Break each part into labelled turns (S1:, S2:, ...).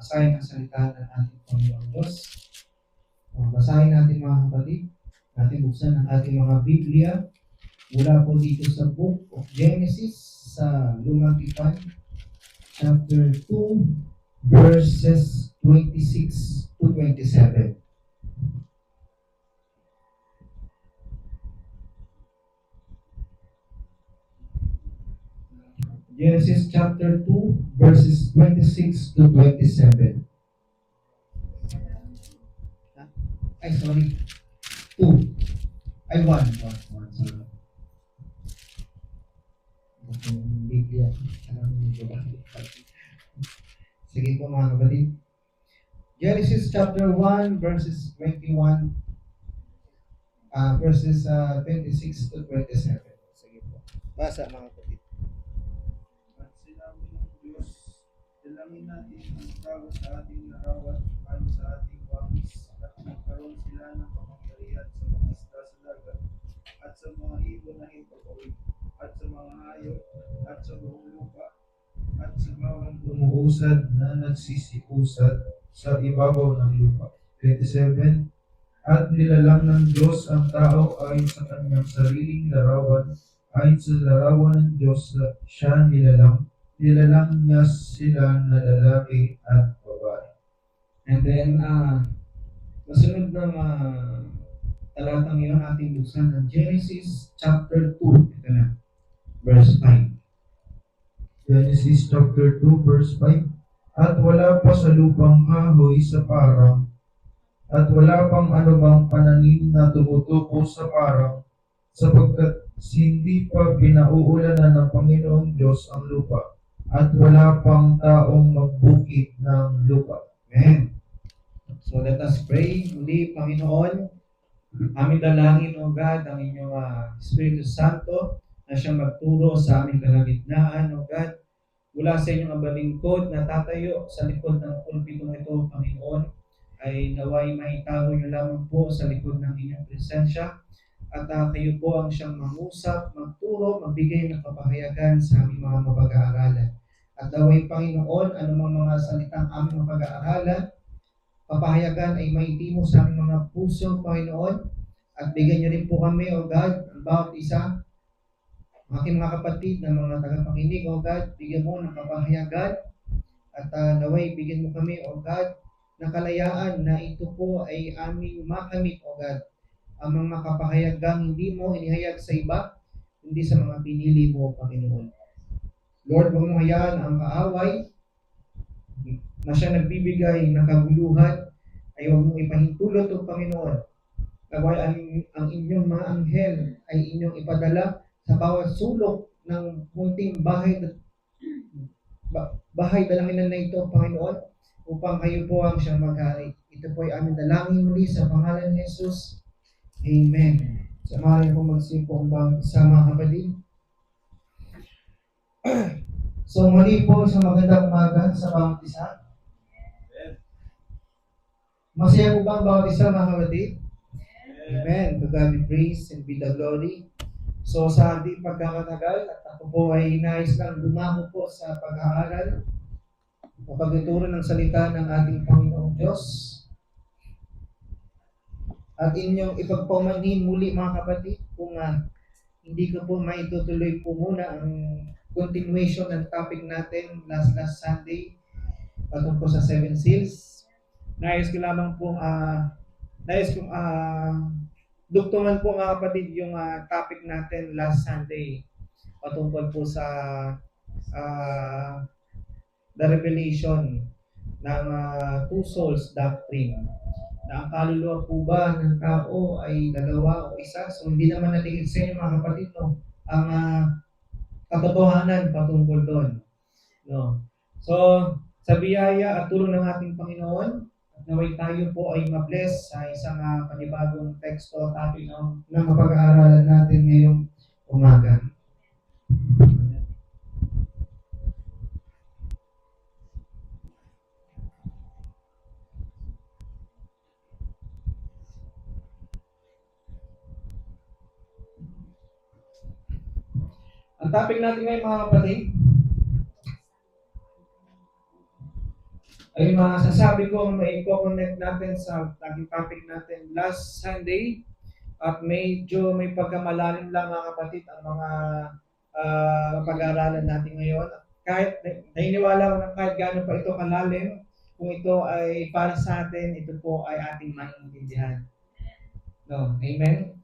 S1: basahin ang salita ng ating Panginoon Diyos. Basahin natin mga kapatid. Natin buksan ang ating mga Biblia mula po dito sa Book of Genesis sa Lumang Tipan, chapter 2, verses 26 to 27. Genesis chapter 2, verses 26 to 27. Ay, sorry. 2. Ay, 1. Sorry. Biblia. Sige po mga kapatid. Genesis chapter 1, verses 21, verses 26 to 27. Sige po. Basa mga kapatid.
S2: At sinabi ng Diyos, dalangin natin ang tao sa ating larawan ayon sa ating wangis at magkaroon sila ng kapangyarihan sa mga isda sa dagat at sa mga ibon na hipagawid at sa mga hayop at sa buong lupa at sa bawang umuusad na nagsisiusad sa ibabaw ng lupa. 27. At nilalang ng Diyos ang tao ayon sa kanyang sariling larawan, ayon sa larawan ng Diyos siya nilalang niya sila na lalaki at babae.
S1: And then, masunod ng talatang yun, ating buksan ng Genesis chapter 2. Ito na, verse 5.
S2: Genesis chapter 2 verse 5. At wala pa sa lupang kahoy sa parang, at wala pang anumang pananim na tumutubo sa parang, sapagkat hindi pa pinauulanan ng Panginoong Diyos ang lupa, at wala pang taong magbukid ng lupa.
S1: Amen. So let us pray. Muli, Panginoon, aming dalangin, O God, ang inyong Espiritu Santo na siyang magturo sa aming kalagitnaan, O God, mula sa inyong abalingkod na tatayo sa likod ng pulpitong ito, Panginoon, ay naway maitago niyo lamang po sa likod ng inyong presensya at kayo po ang siyang mangusap, magturo, magbigay ng kapahayagan sa aming mga mapag-aaralan. At naway, Panginoon, anumang mga salitang aming mapag-aaralan, kapahayagan ay maitimo sa aming mga puso, Panginoon, at bigyan niyo rin po kami, O God, ang bawat isa, aking mga kapatid na mga tagapakinig, O God, bigyan mo ng kapahayagan at naway bigyan mo kami, O God, ng kalayaan na ito po ay aming makamit, O God, ang mga kapahayagang hindi mo inihayag sa iba, hindi sa mga pinili mo, Panginoon. Lord, huwag mo hayaan ang kaaway na siya nagbibigay ng kaguluhan ay huwag mong ipahintulot, O Panginoon. Naway ang inyong mga anghel ay inyong ipadala sa bawat sulok ng munting bahay dalanginan na ito, Panginoon, upang kayo po ang siyang maghari. Ito po ay aming dalangin muli sa pangalan ni Jesus. Amen. Samahan po magsipo ang bawat isa, mga kapatid. So muli po sa magandang umaga sa bawat isa. Masaya po ba ang bawat isa, mga kapatid? Amen. To God be praise and be the glory. So sa ating pagkakatagal, at ako po ay nais lang dumako po sa pag-aaral o pagtuturo ng salita ng ating Panginoong Diyos. At inyong ipagpamanhin muli, mga kapatid, kung hindi ko po maitutuloy po muna ang continuation ng topic natin last Sunday patungkol sa Seven Seals. Nais ko lamang po dugtungan po, mga kapatid, yung topic natin last Sunday patungkol po sa the revelation ng two souls doctrine. Na ang kaluluwa po ba ng tao ay dalawa o isa? So hindi naman natin sa inyo, mga kapatid, no, ang katotohanan patungkol doon. No? So sa biyaya at tulong ng ating Panginoon, naway tayo po ay ma-bless sa isang panibagong teksto topic na mapag-aaralan natin ngayong umaga. Ang topic natin ngayon, mga kapatid, ay masasabi ko may i-connect natin sa naging topic natin last Sunday at medyo may pagkamalalim lang mga kapatid ang mga pag-aaralan natin ngayon. Kahit naniniwala ko na kahit gaano pa ito kalalim, kung ito ay para sa atin, ito po ay ating maintindihan. No, amen?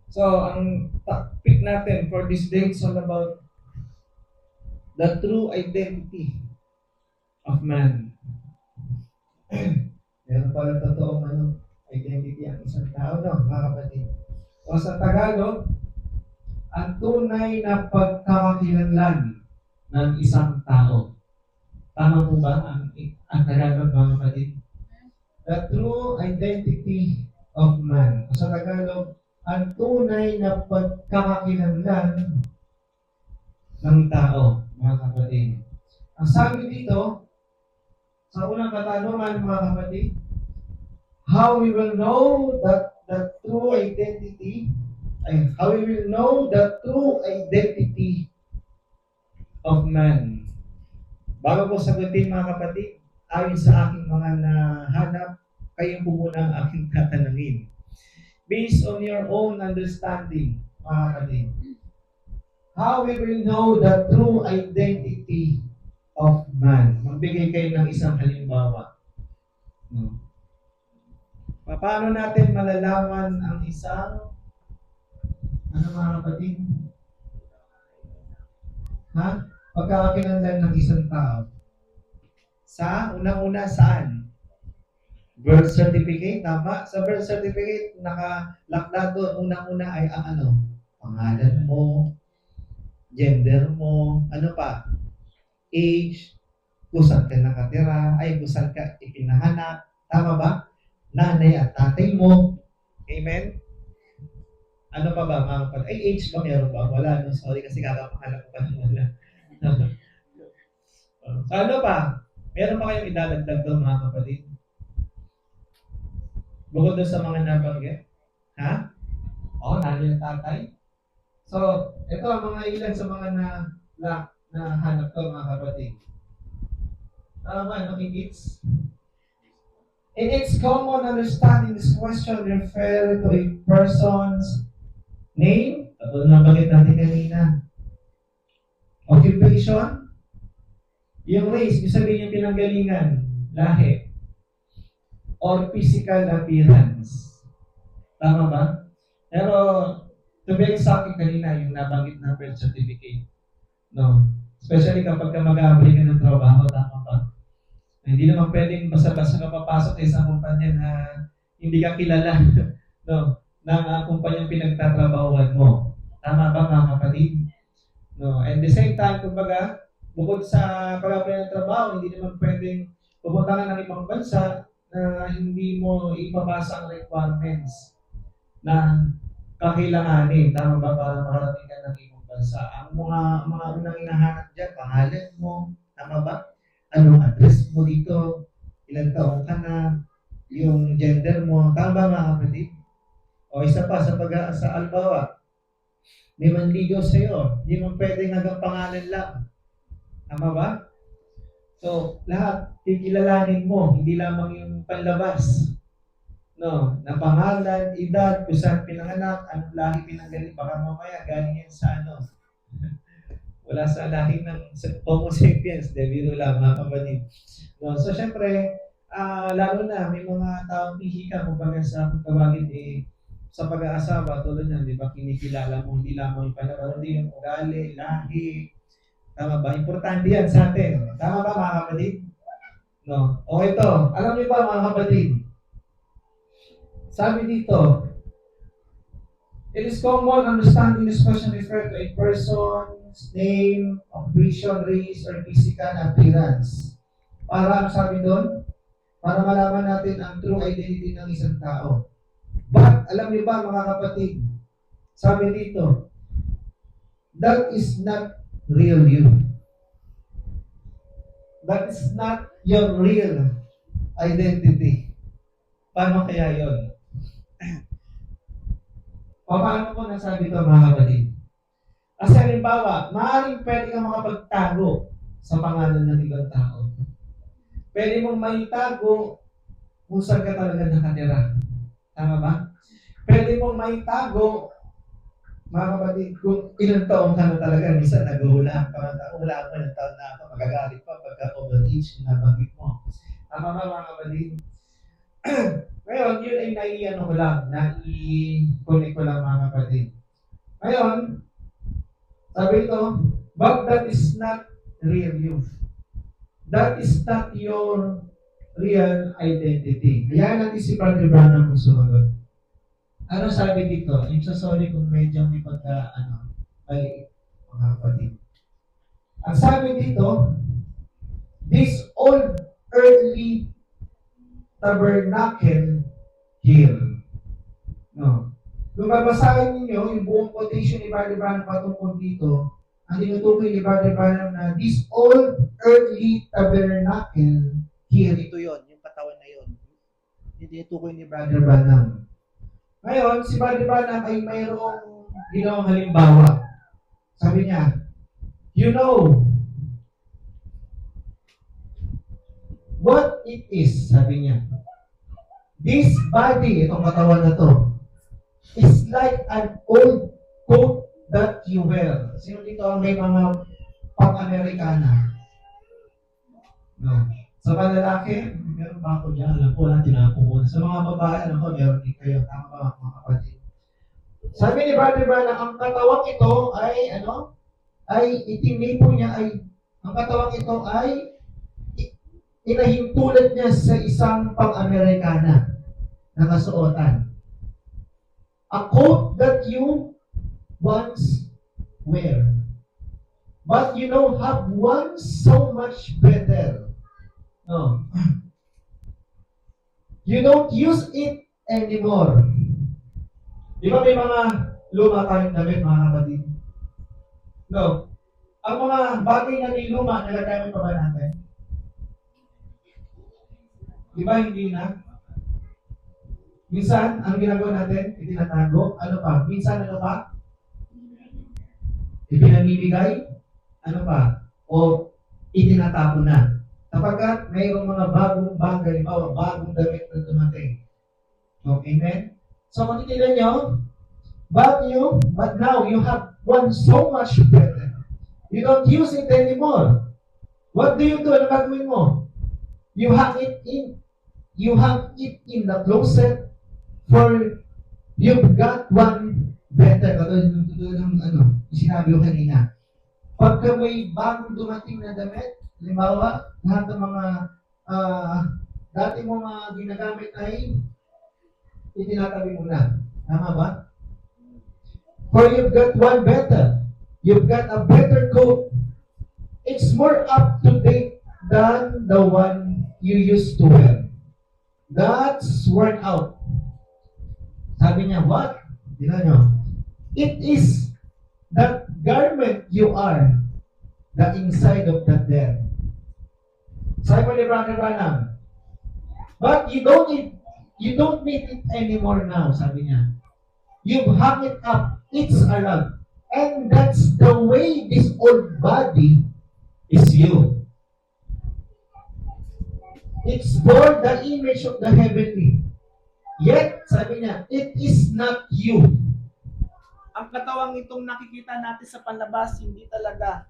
S1: So, ang topic natin for this day is all about the true identity of man. Meron pala totoong identity ang isang tao, no, mga kapatid. O sa Tagalog, ang tunay na pagkakakilanlan ng isang tao. Tama po ba ang Tagalog, mga kapatid? The true identity of man. O sa Tagalog, ang tunay na pagkakakilanlan ng tao, mga kapatid. Ang sabi dito, sa unang katanungan, mga kapatid, how we will know that the true identity, how we will know the true identity of man. Bago ko sagutin, mga kapatid, ayon sa aking mga nahanap, kayo po muna ang aking tatanungin. Based on your own understanding, mga kapatid, how we will know the true identity of man. Magbigay kayo ng isang halimbawa. Paano natin malalaman ang isang mga kapatid? Pagkakakilanlan ng isang tao. Sa unang-una saan? Birth certificate, tama? Sa birth certificate, nakalakda doon, unang-una ay ang pangalan mo, gender mo, ano pa? Age, kung saan ka nakatira, kung saan ka ipinahanap, tama ba? Nanay at tatay mo. Amen? Ano pa ba, mga kapatid? Age ba meron ba? Wala, no? Sorry kasi kakapangalan ko pa ng wala. So, ano pa? Meron pa kayong idadagdag doon, mga kapatid? Bukod doon sa mga nabanggit? Nanay at tatay? So, ito ang mga ilan sa mga nahanap ko, mga kapatid. Tama, kids? In its common understanding, this question refers to a person's name, katulad na bagay natin kanina. Occupation, yung race, ibig sabihin yung pinanggalingan, lahi, or physical appearance. Tama ba? Pero, to be exact, kanina, yung nabanggit na birth certificate. No? Especially kapag ka mag-apply ka ng trabaho, tama ba? Hindi naman pwedeng basta-basta ka papasok sa isang kumpanya na hindi ka kilala no, ng kumpanyang pinagtatrabahuan mo. Tama ba, mga kapatid? No, and the same time, kumbaga, bukod sa pag-apply ng trabaho, hindi naman pwedeng pupunta ka ng ibang bansa na hindi mo ipapasa ang requirements na kakailanganin. Tama ba, para makarating ka ng ibang bansa? Ang mga unang hinahanap dyan, pangalan mo, tama ba? Anong address mo dito, ilang taon ka na, yung gender mo, tama ba, mga kapatid? O isa pa, sa albawa, may manligaw sa'yo, hindi mo pwedeng hanggang pangalan lang. Tama ba? So, lahat, kikilalanin mo, hindi lamang yung panlabas. No, na pangalan, edad, kung saan pinanganak, anong lahi pinanggaling, baka mamaya galing yan sa wala sa lahi ng Homo sapiens, biro lang, mga kapatid. No, so, syempre, lalo na, may mga taong pihika, kumbaga sa tawagin, sa pag-aasawa, tulad yan, di ba, kinikilala mo, hindi lamang yung panahon, hindi yung ugali, lahi, tama ba? Importante yan sa atin. Tama ba, mga kapatid? No. O ito, alam niyo ba, mga kapatid, sabi dito, it is common understanding this question refer to a person's name, occupation, race, or physical appearance. Para ang sabi doon, para malaman natin ang true identity ng isang tao. But, alam niyo ba, mga kapatid, sabi dito, that is not real you. That is not your real identity. Paano kaya yon? Paano ko nasabi ito, mga kapatid? Kasi halimbawa, maaaring pwede kang makapagtago sa pangalan ng ibang tao. Pwede mong maitago kung saan ka talaga nakatira. Tama ba? Pwede mong maitago, mga kapatid, kung ilang taong ka na talaga, minsan naghuhulaan ka, hulaan mo ilang taon na ako, magagalit pa pagka over age na nabanggit mo. Tama ba mga kapatid? Ngayon, yun ay naiiano ko lang, nai-connect ko lang mga kapatid. Ngayon, sabi ito, but that is not real you. That is not your real identity. Kaya natin si Brother Branham kung sumagot. Ano sabi dito? I'm so sorry kung medyo may pagka, maliit, mga kapatid. Ang sabi dito, this old earthly tabernacle here. No. Kung babasahin ninyo, yung buong quotation ni Brother Branham patungkol dito, ang tinutukoy ni Brother Branham na this old earthly tabernacle here. Ito yon, yung katawan na yon. Yung tinutukoy ni Brother Branham. Ngayon, si Brother Branham ay mayroong ginawang halimbawa. Sabi niya, you know what it is, sabi niya. This body, itong katawan na to, is like an old coat that you wear. Sino dito ang may mga pang-Amerikana? No. Sa mga lalaki, meron ba ako dyan? Alam ko lang, tinapon ko. Sa mga babae, alam ko, meron din kayo. Tama ba, mga kapatid? Sabi ni Brother Branham, ang katawang ito ay, itinipo niya ay, ang katawang ito ay, inahintulad niya sa isang pang-Amerikana na kasuotan. A coat that you once wear. But you know, have one so much better. No. You don't use it anymore. Di ba may mga luma tayong damit, mga kapatid? No. Ang mga bagay na niluma, nagagamit pa ba natin? Di ba hindi na? Minsan, ang ginagawa natin, itinatago. Ano pa? Minsan, ano pa? Ipinamimigay. Ano pa? O itinatapon na. Kapag mayroong mga bagong bagay, bagong damit na dumating. So, amen? So, kung titilan nyo, but now you have one so much better. You don't use it anymore. What do you do? Ano gagawin mo? You hang it in the closet. For you've got one better. Katulad ng sinabi ko kanina. Pagka may bagong dumating na damit, halimbawa, lahat ng mga dati mo mga ginagamit ay itinatabi mo na. Tama ba? For you've got one better. You've got a better coat. It's more up to date than the one you used to wear. That's worn out. Sabi niya, what? Tingnan nyo. It is that garment you are, the inside of that there. Sabi mo ni Brother Branham, but you don't need it anymore now, sabi niya. You've hung it up. It's a rug. And that's the way this old body is you. It's for the image of the heavenly. Yet, sabi niya, it is not you.
S3: Ang katawang itong nakikita natin sa panlabas, hindi talaga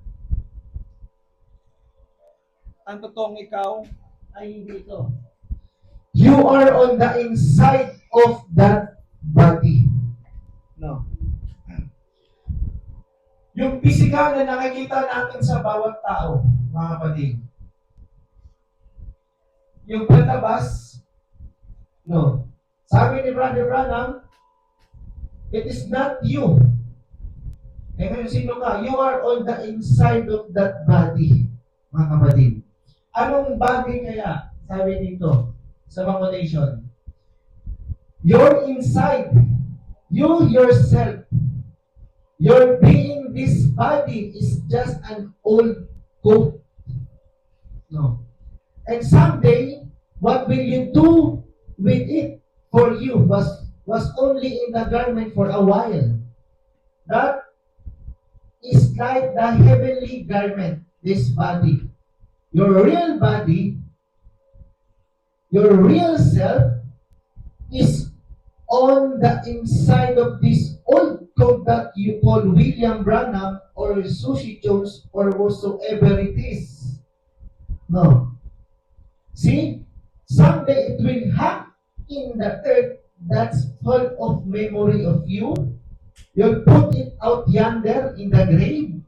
S3: ang totoong ikaw ay hindi ito.
S1: You are on the inside of that body. No. Yung physical na nakikita natin sa bawat tao, mga kapatid. Yung panlabas, no. Sabi ni Brother Branham, it is not you. Eh kung sino ka, you are on the inside of that body, mga kapatid. Anong bagay kaya? Sabi dito, sa mga quotation. You're inside. You yourself. Your being this body is just an old coat. No. And someday, what will you do with it? For you was only in the garment for a while. That is like the heavenly garment, this body. Your real body
S4: Your real self is on the inside of this old code that you call William Branham or Susie Jones or whatsoever it is. No. See? Someday it will hang in the earth that's full of memory of you. You'll put it out yonder in the grave.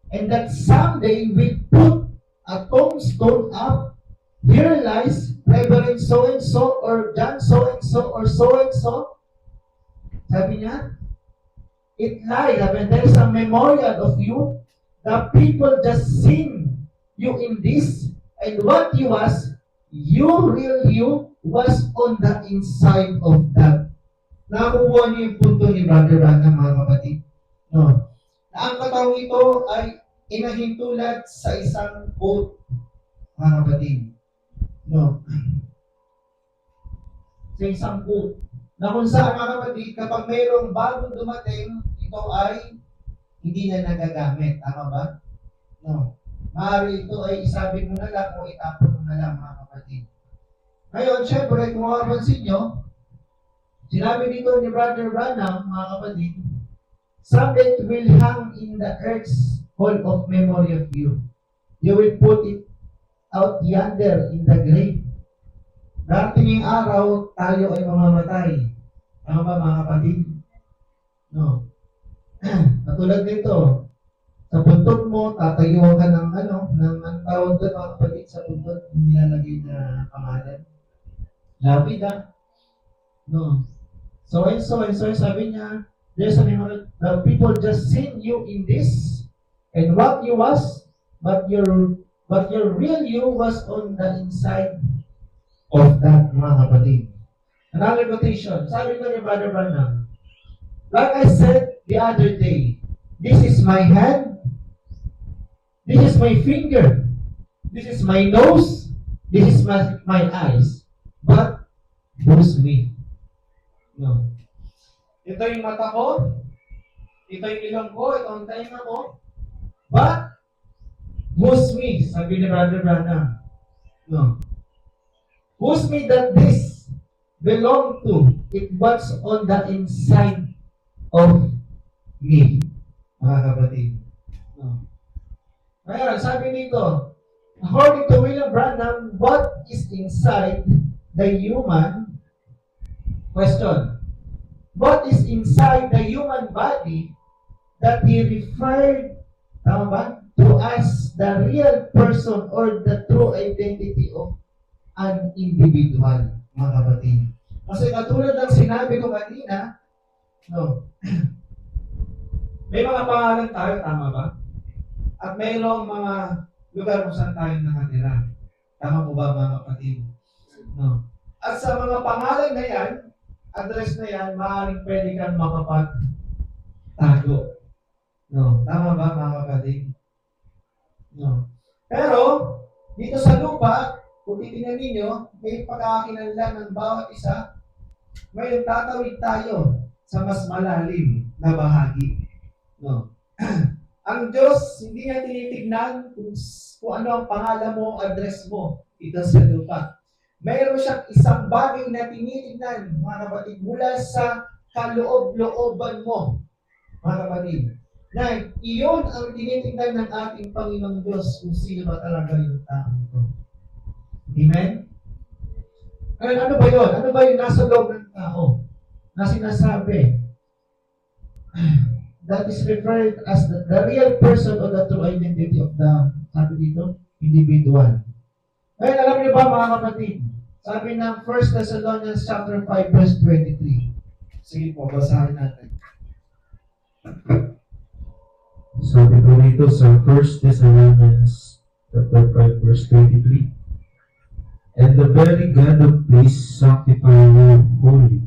S4: And that someday we put a tombstone up. Here lies Reverend so-and-so or John so-and-so or so-and-so. Sabi niya, it lies. When there is a memorial of you, the people just seen you in this, and what you was, your real you was on the inside of that. Nakukuha niyo yung punto ni Brother Branham, mga kapatid. No. Na ang katawang ito ay inahintulad sa isang quote, mga kapatid. No. Sa isang quote. Na kung saan, mga kapatid, kapag mayroong bagong dumating, ito ay hindi na nagagamit. Tama ba? No. Maaari ito ay isabi mo na lang o itapon mo na lang, mga kapatid. Ngayon, syempre, kung makapansin nyo, sinabi dito ni Brother Branham, mga kapatid, someday it will hang in the earth's hall of memory of you. You will put it out yonder in the grave. Darating yung araw, tayo ay mamamatay. Tama ba, mga kapatid? No. Katulad nito, sa buntot mo, tatayuan ka ng ang tawag doon, mga kapatid, sa buntot, nilalagay na pangalan. Lapida. No. So, sabi niya, there's a memory, the people just seen you in this, and what you was, but your real you was on the inside of that, mga kapatid. Another quotation, sabi ko ni Brother Branham, like I said the other day, this is my hand, this is my finger, this is my nose, this is my eyes, but who's me? No. Ito yung mata ko, ito yung ilong ko, ito ang tainga ko, but who's me? Sabi ni Brother Branham. No. Who's me that this belong to? It was on the inside of me, mga kapatid. No. Ngayon, sabi dito, according to William Branham, what is inside the human, question, what is inside the human body that he referred, tama ba, to as the real person or the true identity of an individual, mga kapatid. Kasi katulad ng sinabi ko kanina, no, may mga pangalan tayo, tama ba? At mayroong mga lugar kung saan tayo nakatira. Tama po ba, mga kapatid? No. At sa mga pangalan na yan, address na yan, maaaring pwede kang makapagtago. No. Tama ba, mga kapatid? No. Pero, dito sa lupa, kung titingnan ninyo, may pagkakakilanlan ng bawat isa. Ngayon, tatawid tayo sa mas malalim na bahagi. No. Ang Diyos, hindi niya tinitignan kung ano ang pangalan mo, address mo dito sa lupa. Mayroon siyang isang bagay na tinitignan, mga kapatid, mula sa kaloob-looban mo, mga kapatid. Na iyon ang tinitignan ng ating Panginoong Diyos kung sino ba talaga yung tao ito. Amen? Ano ba yun? Ano ba yung nasa loob ng tao na sinasabi? That is referred as the real person or the true identity of the, sabi dito, individual. Ngayon, alam niyo ba, mga kapatid, sabi ng 1 Thessalonians chapter 5, verse 23. Sige po, basahin natin.
S5: Sabi ko dito sa 1 Thessalonians chapter 5, verse 23. And the very God of peace sanctify you wholly.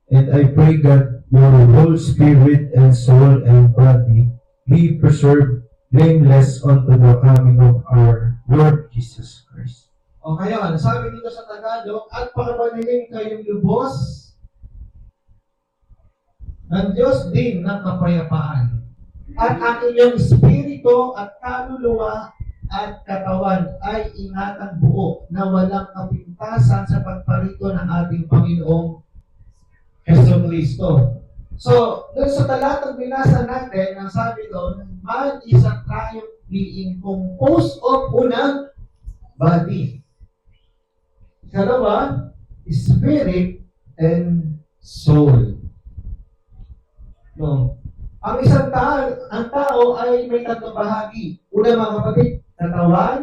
S5: And I pray God, your whole spirit and soul and body be preserved blameless unto the coming of our Lord Jesus Christ.
S4: O ngayon, sabi dito sa Tagalog, at pagpapaniling kayong lubos ng Diyos din ng kapayapaan. At ang inyong espiritu at kaluluwa at katawan ay ingatang buo na walang kapintasan sa pagparito ng ating Panginoong Hesus Kristo. So, doon sa talatang binasa natin, ang sabi doon, man is a triumph being composed of unang body. Ikalawa, spirit and soul. No. Ang tao ay may tatlong bahagi. Una mga kapatid, katawan,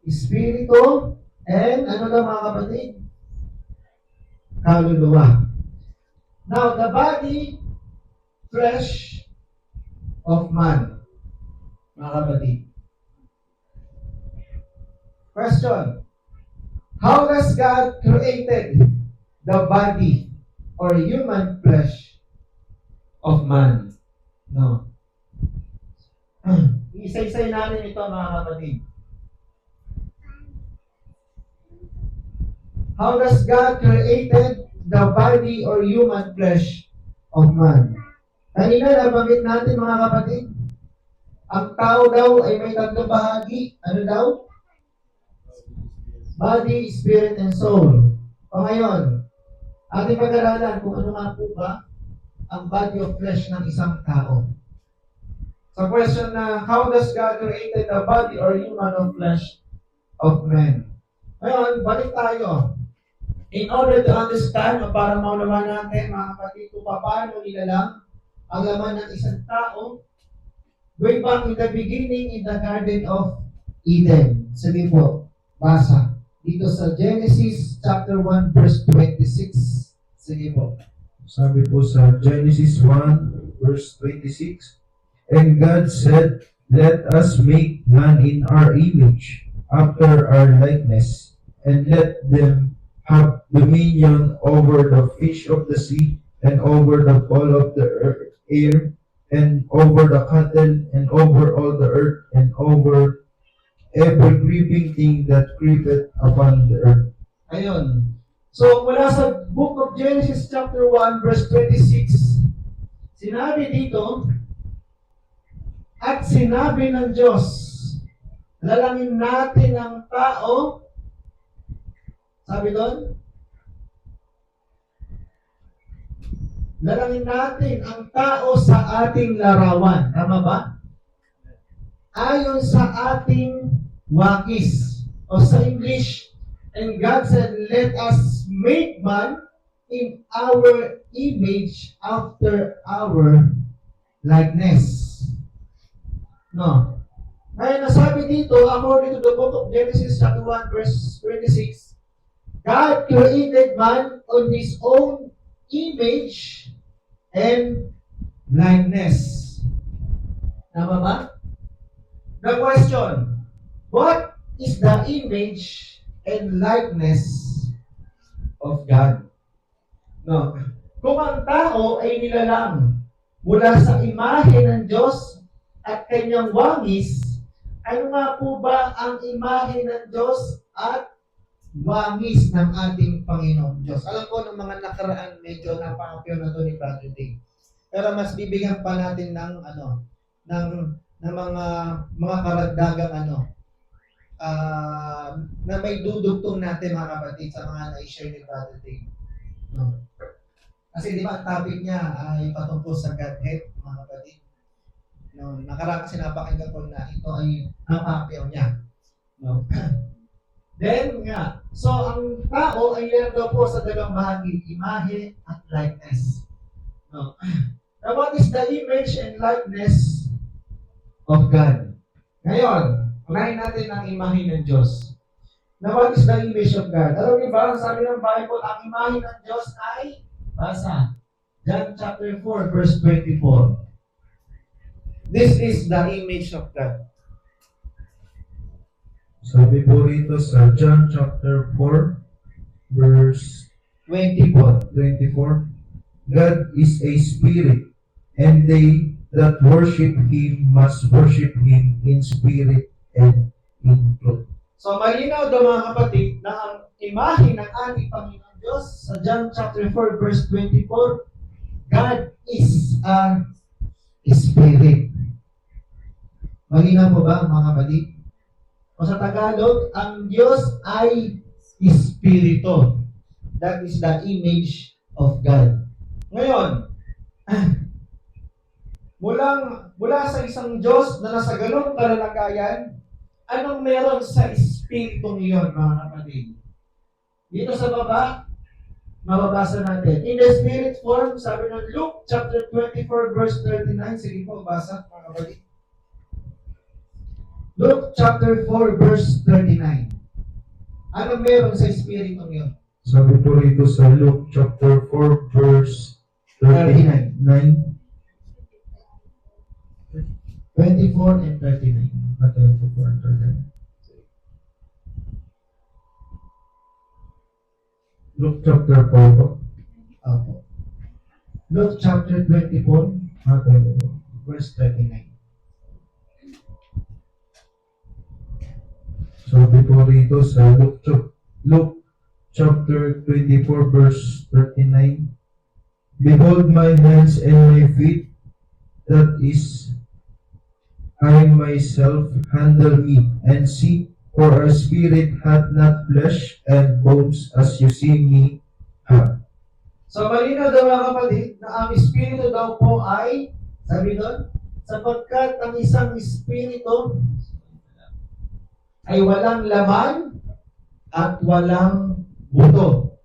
S4: espiritu, and ano daw mga kapatid? Kaluluwa. Now, the body, flesh of man. Mga kapatid. Question. How does God created the body or human flesh of man? No. Isa-isay natin ito mga kapatid. How does God created the body or human flesh of man? Kanina nabanggit natin mga kapatid, ang tao daw ay may tatlong bahagi. Ano daw? Body, spirit, and soul. O ngayon, ating pag-aralan kung ano nga po ba ang body of flesh ng isang tao. Sa question na, how does God created the body or human of flesh of man? Ngayon, balik tayo. In order to understand o para maunawa natin, mga kapatid, kung paano nilalang ang laman ng isang tao, way back in the beginning in the Garden of Eden. Sige po, basa. Dito sa Genesis chapter 1 verse 26. Sige po.
S5: Sabi po sa Genesis 1 verse 26, and God said, let us make man in our image, after our likeness, and let them have dominion over the fish of the sea, and over the fowl of the air, and over the cattle, and over all the earth, and over every creeping thing that creepeth upon the earth.
S4: Ayun. So, mula sa book of Genesis chapter 1 verse 26, sinabi dito, at sinabi ng Diyos, lalangin natin ang tao, sabi doon, lalangin natin ang tao sa ating larawan. Tama ba? Ayon sa ating wangis. O sa English, and God said, let us make man in our image after our likeness. No. Ngayon, nasabi dito, according to the book of Genesis chapter 1 verse 26, God created man on His own image and likeness. Tama ba? The question, what is the image and likeness of God? No. Kung ang tao ay nilalang mula sa imahe ng Diyos at kanyang wangis, ano nga po ba ang imahe ng Diyos at wangis ng ating Panginoong Diyos? Alam ko ng mga nakaraan medyo napakapyo na to ni Brother Dave. Pero mas bibigyan pa natin ng mga karagdagang na may dudugtong natin mga kapatid sa mga na-share ni Brother Dave. No. Kasi di ba ang topic niya ay patungkol sa Godhead, mga kapatid. No, nakaraan kasi napakinggan ko na ito ay napakapyaw niya. No. Then nga, so ang tao ay yan daw po sa dalawang bahagi, imahe at likeness. No. Now what is the image and likeness of God? Ngayon, unahin natin ang imahe ng Diyos. Now what is the image of God? Alam niyo ba, ang sabi ng Bible, ang imahe ng Diyos ay, basa, John chapter 4 verse 24. This is the image of God.
S5: Sabi po rito sa John chapter 4 verse
S4: 24.
S5: 24, God is a spirit, and they that worship Him must worship Him in spirit and in truth.
S4: So malinaw daw mga kapatid na ang imahe ng ating Panginoon Diyos sa John chapter 4 verse 24, God is a spirit. Malinaw po ba mga kapatid? O sa Tagalog, ang Diyos ay Espiritu. That is the image of God. Ngayon, mula sa isang Diyos na nasa ganong kalalagayan, anong meron sa Espiritu iyon, mga kapatid? Dito sa baba, mababasa natin. In the Spirit form, sabi ng Luke chapter 24 verse 39. Sige po, basa, mga kapatid. Luke chapter 4 verse 39. Anong meron sa Espiritu iyon?
S5: Sabi po rito sa Luke chapter 4 verse 39.
S4: 24 and 39.
S5: 24 and 39. Luke chapter 4 po.
S4: Opo. Luke chapter 24 verse 39.
S5: Sabi po rito sa Luke chapter 24 verse 39. Behold my hands and my feet, that is, I myself, handle me, and see, for a spirit hath not flesh and bones as you see me have.
S4: So malinaw daw mga kapatid na ang Espiritu daw po ay, sabi doon, sapagkat ang isang Espiritu ay walang laman at walang buto.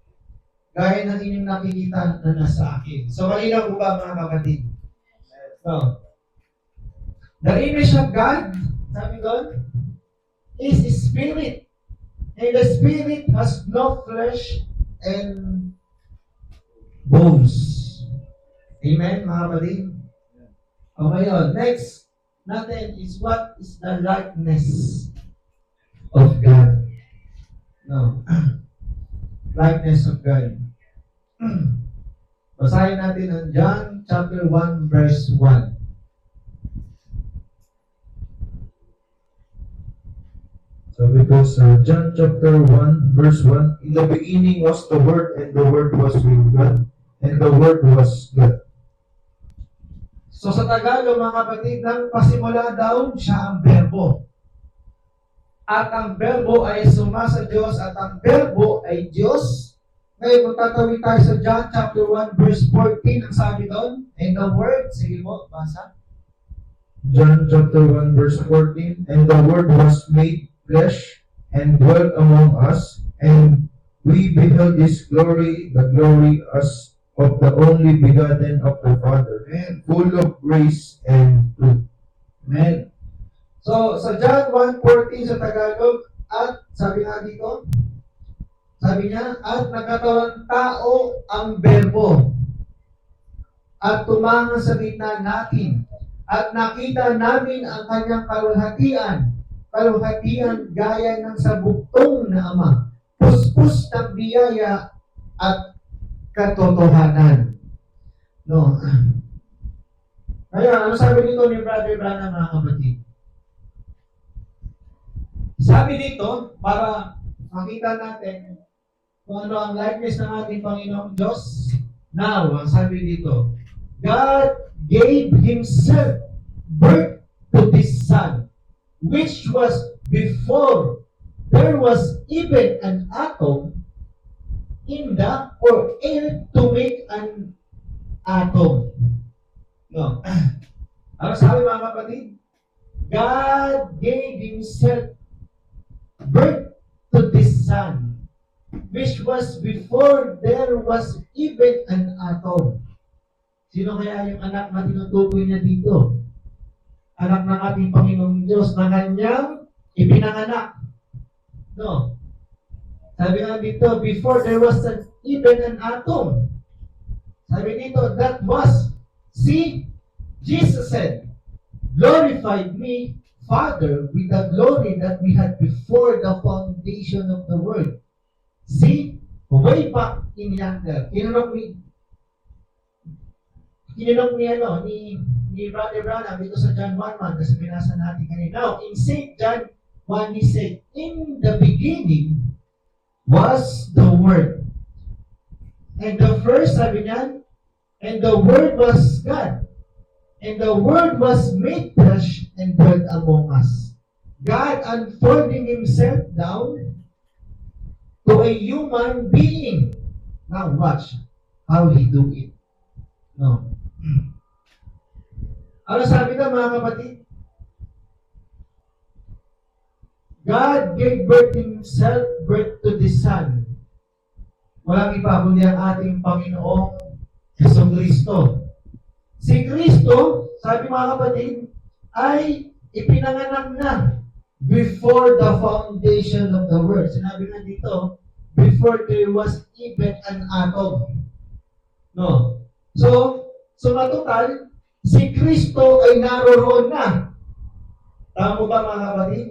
S4: Gaya ng inyong nakikita na nasa akin. So malinaw po ba mga kapatid? So, the image of God, sabi doon, is Spirit. And the Spirit has no flesh and bones. Amen, mga kapatid? Okay yun. Next natin is what is the likeness of God. No. Likeness of God. Basahin natin ang John chapter 1 verse 1.
S5: Sabi po sa John chapter 1 verse 1, in the beginning was the Word, and the Word was with God, and the Word was God.
S4: So sa Tagalog mga kapatid, nang pasimula daw siya ang berbo. At ang berbo ay sumasa Diyos at ang berbo ay Diyos. Ngayon, kung tatawid tayo sa John chapter 1 verse 14, ang sabi doon, and the Word, sige mo, basa.
S5: John chapter 1 verse 14, and the Word was made flesh and dwelt among us, and we beheld His glory, the glory as of the only begotten of the Father, and full of grace and truth.
S4: Amen. So, sa John 1:14 sa Tagalog, at sabi nga dito, sabi niya, at nagkatawang tao ang berbo, at tumanga sa gitna natin, at nakita namin ang kanyang kaluhatian gaya ng sa buktong na Ama, puspos ng biyaya at katotohanan. No. Ngayon, ano sabi dito ni Brother Branham, mga kapatid? Sabi dito, para makita natin kung ano ang likeness ng ating Panginoong Diyos. Now, ang sabi dito, God gave Himself birth to this Son, which was before there was even an atom in the or air to make an atom. No. Ano sabi mga kapatid? God gave Himself birth to this Son, which was before there was even an atom. Sino kaya yung anak na tinutukoy niya dito? Anak ng ating Panginoong Diyos na kanyang ipinanganak. No. Sabi nga dito, before there was even an atom. Sabi dito, that was, see, Jesus said, glorified me, Father, with the glory that we had before the foundation of the world. See, way back in yonder, kinunok ni Brother Branham dito sa John 1:1 kasi binasa natin kanina. Now, in St. John 1, he said, in the beginning was the Word. And the first, sabi niyan, and the Word was God. And the Word was made flesh and dwelt among us. God unfolding Himself down to a human being. Now watch how He do it. No. Ano sabi na mga kapatid? God gave birth Himself, birth to the Son. Walang iba kundi ang ating Panginoong Hesus Kristo. Si Kristo, sabi mga kapatid, ay ipinanganak na before the foundation of the world. Sinabi nga dito, before there was even an atom. No. So matotal, si Kristo ay naroroon na. Tama ba mga kapatid?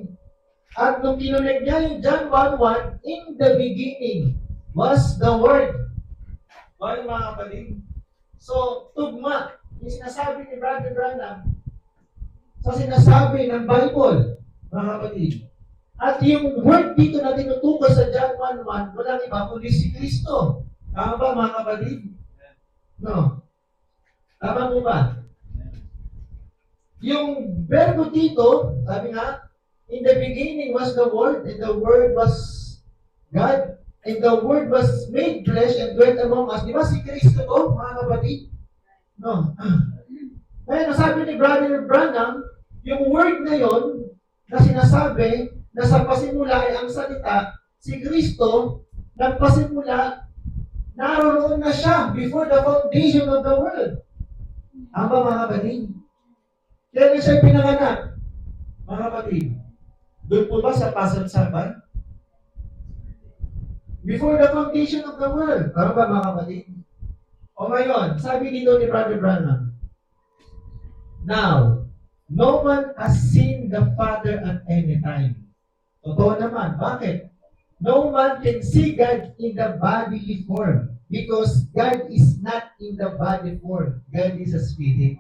S4: At nung kinunig niya yung John 1:1, in the beginning was the Word. Well, mga kapatid, so tugma, yung sinasabi ni Brother Branham sa sinasabi ng Bible, mga kapatid. At yung word dito na tinutukoy sa John 1:1, walang iba kundi si Kristo. Tama ba mga kapatid? No. Tama mo ba? Yung verbo dito, sabi nga, in the beginning was the Word, and the Word was God, and the Word was made flesh and dwelt among us. Di ba si Kristo to, mga kapatid? No. Kaya nasabi ni Brother Branham, yung word na yon na sinasabi na sa pasimula ay ang salita, si Kristo, nagpasimula, naroon na siya before the foundation of the world. Ang ba mga kapatid? Kaya na siya pinanganak, mga kapatid. Doon po ba sa pasasaban? Before the foundation of the world. Ano ba mga kapatid? O ngayon, sabi dito ni Brother Branham, now, no one has seen the Father at any time. Totoo naman. Bakit? No one can see God in the bodily form because God is not in the body form. God is a spirit.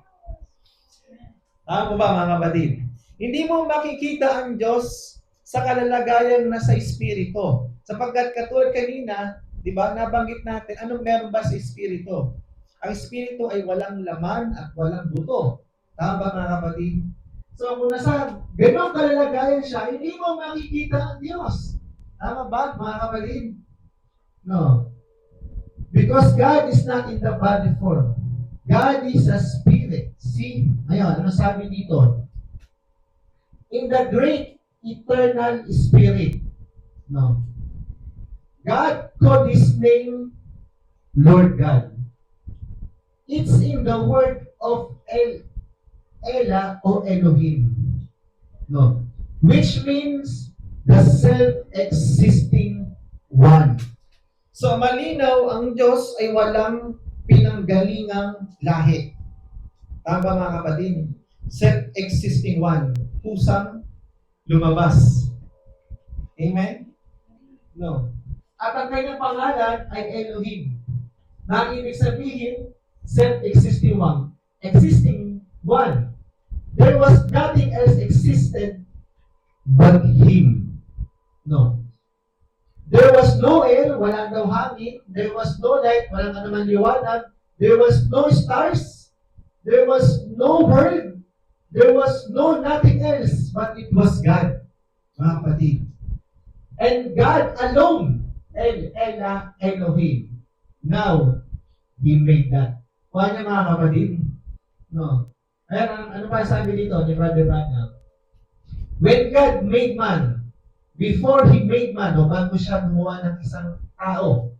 S4: Tama ba mga kapatid? Hindi mo makikita ang Diyos sa kalalagayan na sa Espiritu. Sapagkat katulad kanina, di ba, nabanggit natin, anong meron ba sa Espiritu? Ang Espiritu ay walang laman at walang buto. Tama ba mga kapatid? So kung nasa ganong kalalagayan siya, hindi mo makikita ang Diyos. Tama ba mga kapatid? No. Because God is not in the body form. God is a spirit. See? Ayun, ano sabi dito? In the great eternal spirit. No. God called His name Lord God. It's in the word of Ela o Elohim. No. Which means the self-existing one. So malinaw ang Diyos ay walang pinanggalingang lahi. Tama ba mga kapatid? Self-existing one. Kusang lumabas. Amen? No. At ang kanyang pangalan ay Elohim. Na ang ibig sabihin, self-existing one. Existing one. There was nothing else existed but Him. No. There was no air, walang daw hangin. There was no light, walang anuman liwanag. There was no stars. There was no world. There was no nothing else, but it was God. Mga kapatid. And God alone, Ela Elohim. Now, He made that. Paano mga kapatid? No. Ayan, ano pa sabi dito ni Brother Branham? When God made man, before He made man, o bago siya gumawa ng isang tao,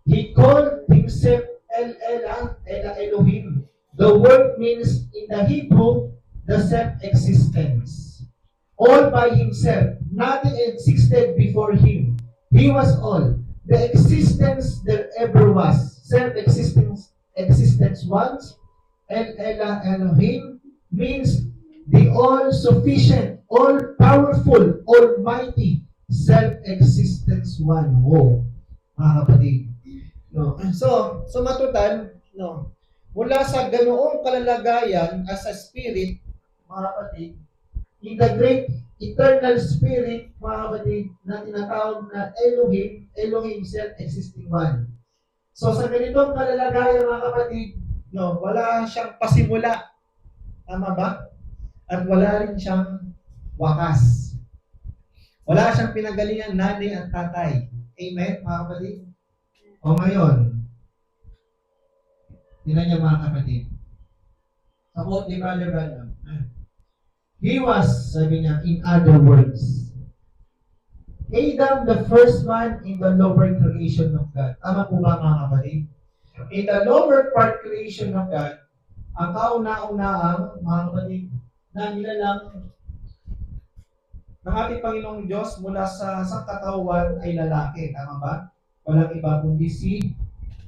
S4: He called Himself Ela Elohim. The word means in the Hebrew, the self-existence. All by Himself. Nothing existed before Him. He was all. The existence there ever was. Self-existence once. Ela Elohim means the all-sufficient, all-powerful, almighty, self-existence one. Wow. Mga kapatid. No. So matutal, no. Mula sa ganoong kalalagayan as a spirit, mga kapatid, in the great eternal spirit, mga kapatid, na tinatawag na Elohim, Elohim self-existing one. So sa ganitong kalalagayan, mga kapatid, no, wala siyang pasimula. Tama ba? At wala rin siyang wakas. Wala siyang pinagalingan nanay at tatay. Amen, mga kapatid? O ngayon, tingnan niyo mga kapatid. Sa quote ni Brother Branham, he was, sabi niya, in other words, Adam, the first man in the lower creation of God. Tama po ba mga kapatid? In the lower part creation of God, ang kauna-unahang, mga kapatid, na nilalang ng ating Panginoong Diyos mula sa sangkatawan ay lalaki. Tama ba? Walang iba kundi si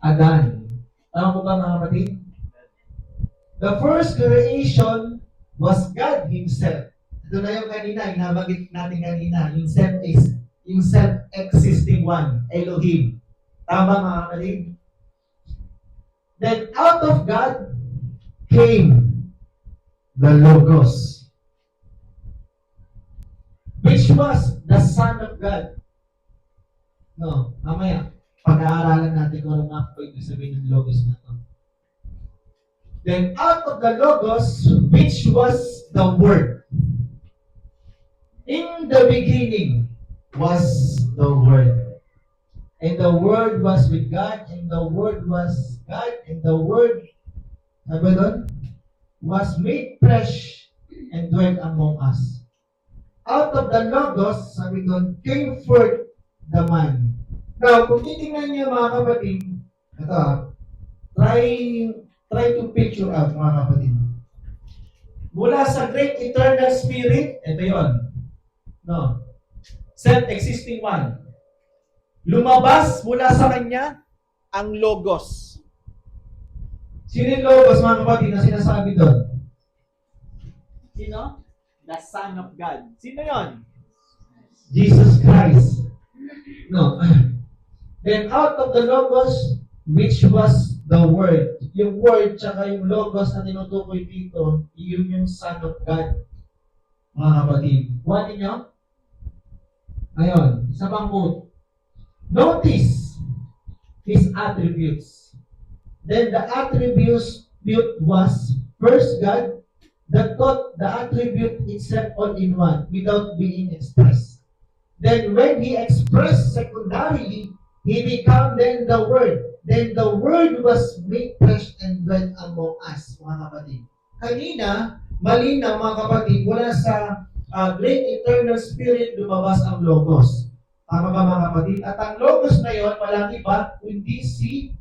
S4: Adan. Tama po ba mga kapatid? The first creation was God Himself. Ito na yung kanina, yung nabanggit natin kanina, yung self-existing one, Elohim. Tama mga kapatid? Then out of God came the Logos, which was the Son of God. No, mamaya, pag-aaralan natin kung ano nga po ibig sabihin ng Logos na to. Then out of the Logos, which was the Word. In the beginning was the Word. And the Word was with God, and the Word was God, and the Word, sabi doon, was made flesh and dwelt among us. Out of the Logos, sabi doon, came forth the man. Now, kung titingnan niyo mga kapatid, ito try to picture out mga kapatid. Mula sa great eternal spirit, ito yon. No. Self-existing one.
S3: Lumabas mula sa kanya ang Logos.
S4: Sino yung Logos mga kapatid na sinasabi doon?
S3: Sino? The Son of God. Sino yon?
S4: Jesus Christ. No. Then out of the Logos, which was the Word. Yung Word, tsaka yung Logos na tinutukoy dito, yun yung Son of God. Mga kapatid. Kuha ninyo? Ayun, isa pang quote. Notice His attributes. Then the attribute was first God, the thought, the attribute itself all in one, without being expressed. Then when He expressed secondarily, He became then the Word. Then the Word was made flesh and dwelt among us, mga kapatid. Kanina, malinaw mga kapatid, mula sa great eternal spirit lumabas ang Logos. Tama ba mga kapatid? At ang Logos na yon, walang iba, kundi si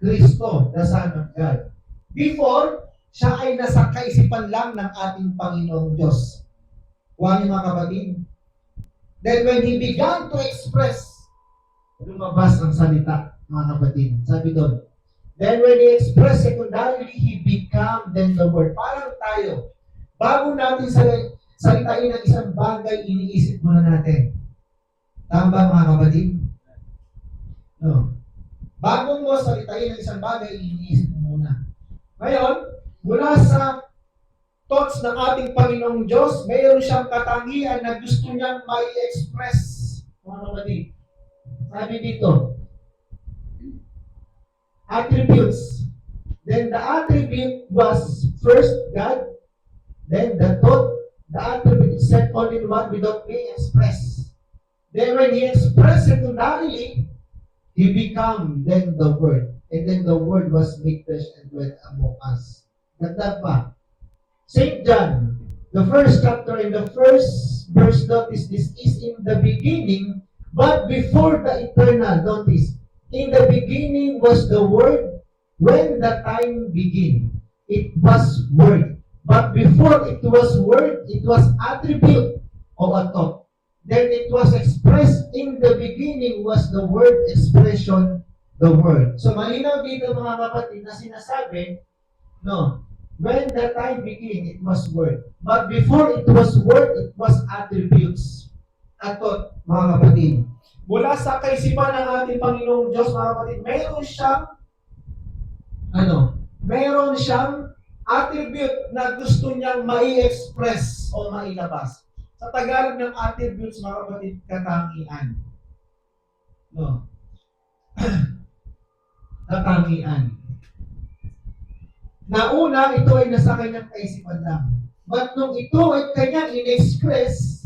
S4: Kristo, the Son of God. Before, siya ay nasa kaisipan lang ng ating Panginoong Diyos. Huwag niyo mga kapatid. Then when He began to express, lumabas ang salita, mga kapatid. Sabi doon, then when He expressed secondarily, He became then the Word. Parang tayo, bago natin salitain ang isang bagay, iniisip muna natin. Tama ba mga kapatid? No. Bago mo salitain ang isang bagay, iniisip mo muna. Ngayon, mula sa thoughts ng ating Panginoong Diyos, mayroon siyang katangian na gusto niyang mai-express, mga kapatid. Sabi dito, attributes. Then the attribute was first God, then the thought, the attribute is set all in one without being expressed. Then when He expressed secondarily, He became then the Word. And then the Word was made flesh and dwelt among us. Ganda pa. St. John, the first chapter in the first verse, notice this is in the beginning, but before the eternal, notice, in the beginning was the Word, when the time began. It was Word. But before it was Word, it was attribute of a thought. Then it was expressed in the beginning was the Word expression, the Word. So malinaw dito mga kapatid na sinasabi, no, when the time began, it was Word. But before it was Word, it was attributes. At thought, mga kapatid. Mula sa kaisipan ng ating Panginoong Diyos, mga kapatid, mayroon siyang attribute na gusto niyang mai-express o mailabas. Sa Tagalog ng attributes, mga kapatid, katangian. No. Katangian. Nauna, ito ay nasa kanyang kaisipan lang. But nung ito ay kanyang in-express,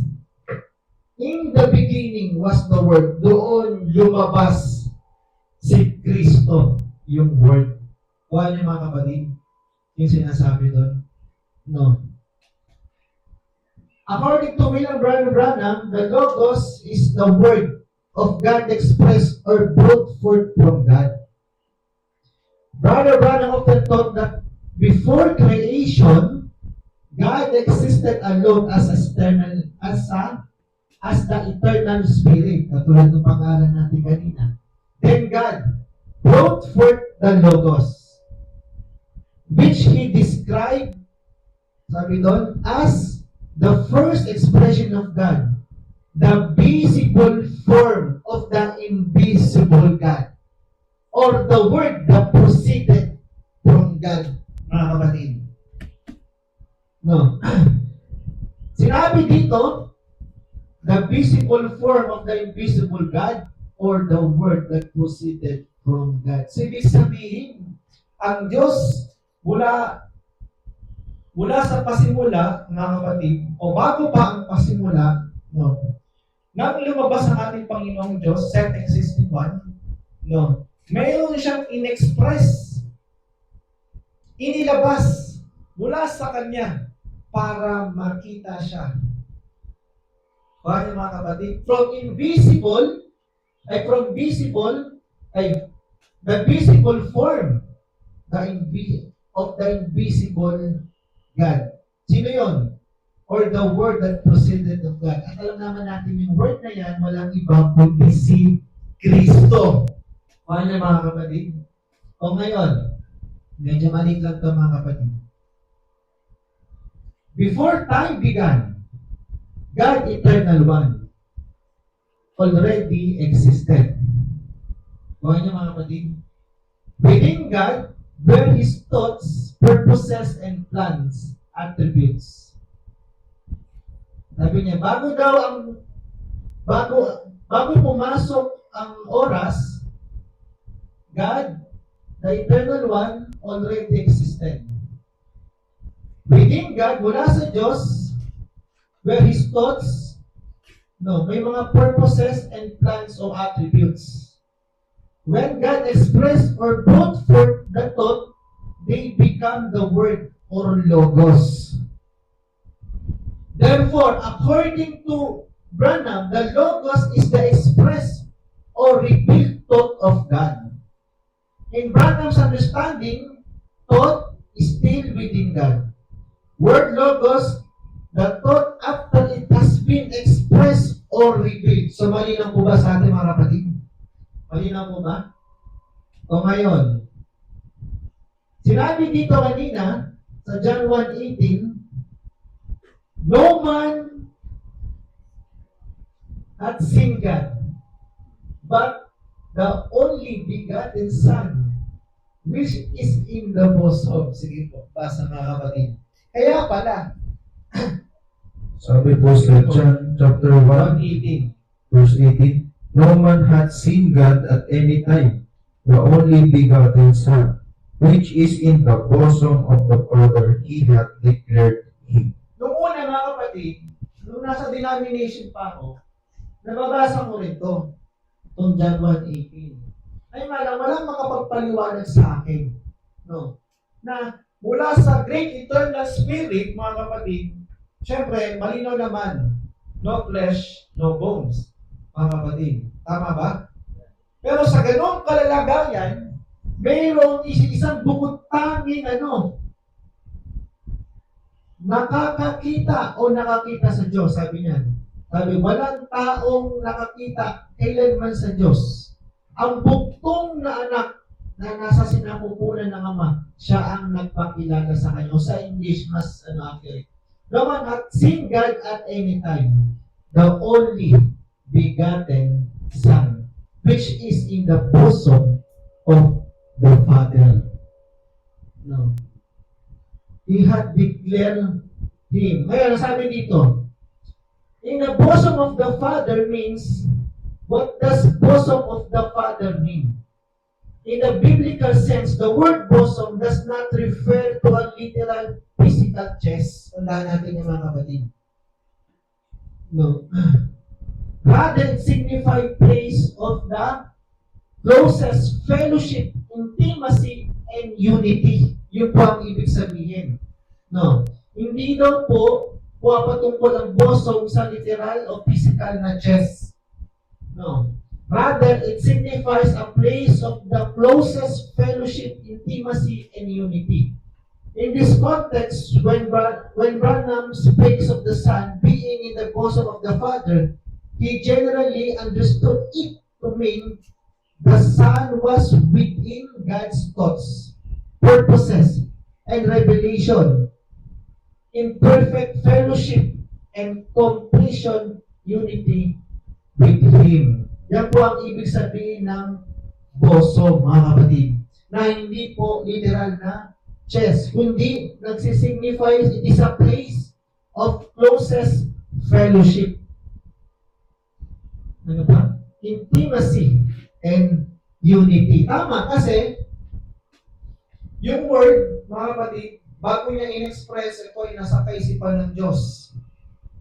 S4: in the beginning was the Word. Doon lumabas si Kristo, yung Word. Kuha niyo mga kapatid, yung sinasabi doon. No. According to William Bryan Branham, the Logos is the Word of God expressed or brought forth from God. Brother Branham often taught that before creation, God existed alone as eternal, as the eternal spirit. Katulad ng pangalan natin kanina. Then God brought forth the Logos, which He described, sabi doon, as the first expression of God, the visible form of the invisible God, or the Word that proceeded from God, mga kapatid. No. Sinabi dito, the visible form of the invisible God or the Word that proceeded from God. So, ibig sabihin, ang Diyos mula sa pasimula, mga kapatid, o bago pa ang pasimula, no, nang lumabas ang ating Panginoong Diyos, self-existing one, no, mayroon siyang in-express, inilabas mula sa Kanya para makita siya. Kaya mga kapatid, the visible form of the invisible God. Sino yon? Or the Word that proceeded of God. At alam naman natin yung Word na yan, walang iba kundi si Kristo. Kaya mga kapatid? O ngayon, medyo maliit lang ito mga kapatid. Before time began, God, Eternal One, already existed. Kaya niyo mga kapatid? Within God, were His thoughts, purposes, and plans, attributes. Sabi niya, bago pumasok ang oras, God, the Eternal One, already existed. Within God, mula sa Diyos, where His thoughts, may mga purposes and plans or attributes. When God expressed or brought forth the thought, they become the Word or Logos. Therefore, according to Branham, the Logos is the expressed or revealed thought of God. In Branham's understanding, thought is still within God. Word Logos, the thought after it has been expressed or revealed. So, malinaw po ba sa ating mga kapatid? Malinaw po ba? O ngayon, sinabi dito kanina, sa John 1:18, no man hath seen God, but the only begotten Son, which is in the bosom. Sige po, basa mga kapatid. Kaya pala,
S5: Sabi po sa John chapter 1,
S4: 1:18,
S5: verse 18, no man hath seen God at any time, the only begotten Son, which is in the bosom of the Father, He hath declared Him.
S4: Noong una mga kapatid, nung nasa denomination pa ako, nababasa ko rin ito, itong John 1:18. Ay walang makapagpaliwanag sa akin, no, na mula sa Great Eternal Spirit, mga kapatid, syempre, malinaw naman, no flesh, no bones, mga kapatid. Tama ba? Pero sa ganong kalalagayan, mayroong isang bukod tanging nakakakita o nakakita sa Diyos, sabi niya. Sabi, walang taong nakakita kailanman sa Diyos. Ang buktong na anak na nasa sinapupunan ng Ama, siya ang nagpakilala sa kanya. O sa English, mas accurate. No one hath seen God at any time, the only begotten Son, which is in the bosom of the Father. No. He had declared Him. Ngayon, sabi dito, in the bosom of the Father means, what does bosom of the Father mean? in the biblical sense, the word bosom does not refer to a literal physical chest. Tandaan natin yung mga kapatid. No. Rather, it signifies place of the closest fellowship, intimacy, and unity. Yun po ang ibig sabihin. No. Hindi daw po patungkol ang bosom sa literal o physical na chest. No. Rather, it signifies a place of the closest fellowship, intimacy, and unity. In this context, when Branham speaks of the Son being in the bosom of the Father, he generally understood it to mean the Son was within God's thoughts, purposes, and revelation, in perfect fellowship and completion unity with Him. Yan po ang ibig sabihin ng bosom, mga kapatid, na hindi po literal na chest, kundi nagsisignify it is a place of closest fellowship. Ano ba? Intimacy and unity. Tama, kasi yung word, mga kapatid, bago niya in-express, ito ay nasa kaisipan ng Diyos.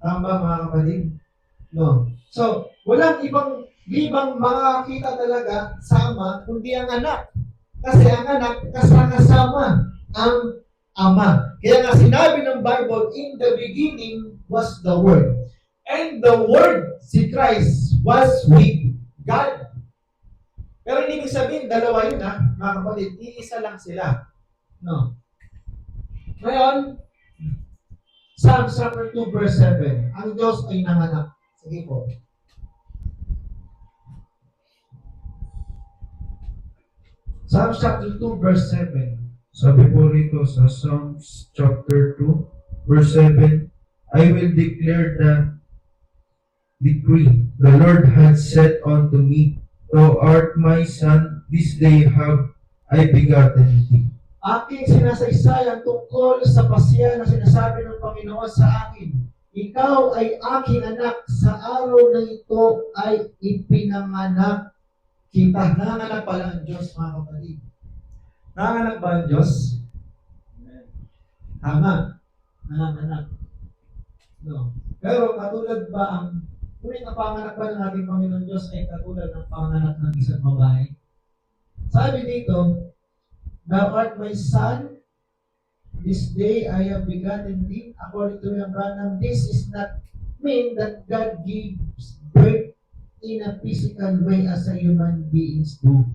S4: Tama, mga kapatid? No. So, walang ibang makakita talaga sama, kundi ang anak. Kasi ang anak, kasama ang Ama. Kaya nga sinabi ng Bible, in the beginning was the Word. And the Word, si Christ, was with God. Pero hindi ibig sabihin, dalawa yun mga kapatid, iisa lang sila. No. Ngayon, Psalms chapter 2 verse 7, ang Diyos ay nanganak. Sige po. Psalms chapter 2 verse 7.
S5: Sabi po rito sa Psalms chapter 2, verse 7, I will declare the decree. The Lord hath said unto me, Thou art my son, this day have I begotten thee.
S4: Aking sinasaysayan tungkol sa pasya na sinasabi ng Panginoon sa akin. Ikaw ay aking anak, sa araw na ito ay ipinanganak kita. Nanganak pala ang Diyos, mga kapatid. Nanganak ba ang Diyos? Tama. Nanganak. No. Pero katulad ba ang ngunit ang panganak ba ng ating Panginoon Diyos ay katulad ng panganak ng isang babae? Sabi dito, Thou art my son, this day I have begotten thee. According to William Branham, this is not mean that God gives birth in a physical way as a human beings do.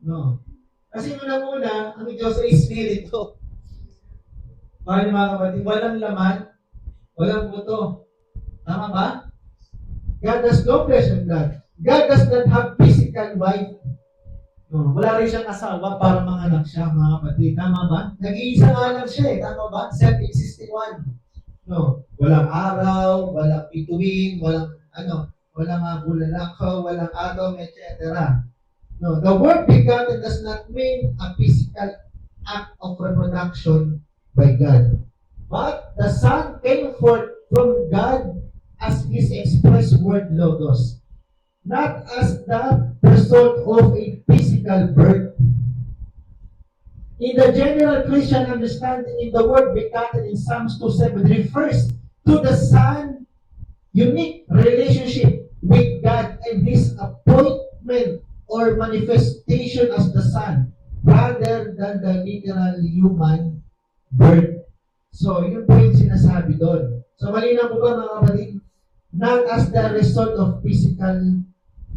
S4: No. Kasi muna, ang Diyos ay Espiritu. Mahal mga kapatid, walang laman, walang buto. Tama ba? God has no flesh and blood. God does not have physical wife. No, wala rin siyang asawa para manganak siya, mga kapatid. Tama ba? Nag-iisa nga lang siya eh. Tama ba? Self-existing one. No, walang araw, walang bituin, walang bulalakaw, walang atom, etc. No, the word begotten does not mean a physical act of reproduction by God. But the Son came forth from God as His express word logos, not as the result of a physical birth. In the general Christian understanding, in the word begotten in Psalms 2:7 refers to the Son unique relationship with God and His appointment or manifestation as the Son rather than the literal human birth. So, yun po yung sinasabi doon. So, malinaw po ba mga kapatid? Not as the result of physical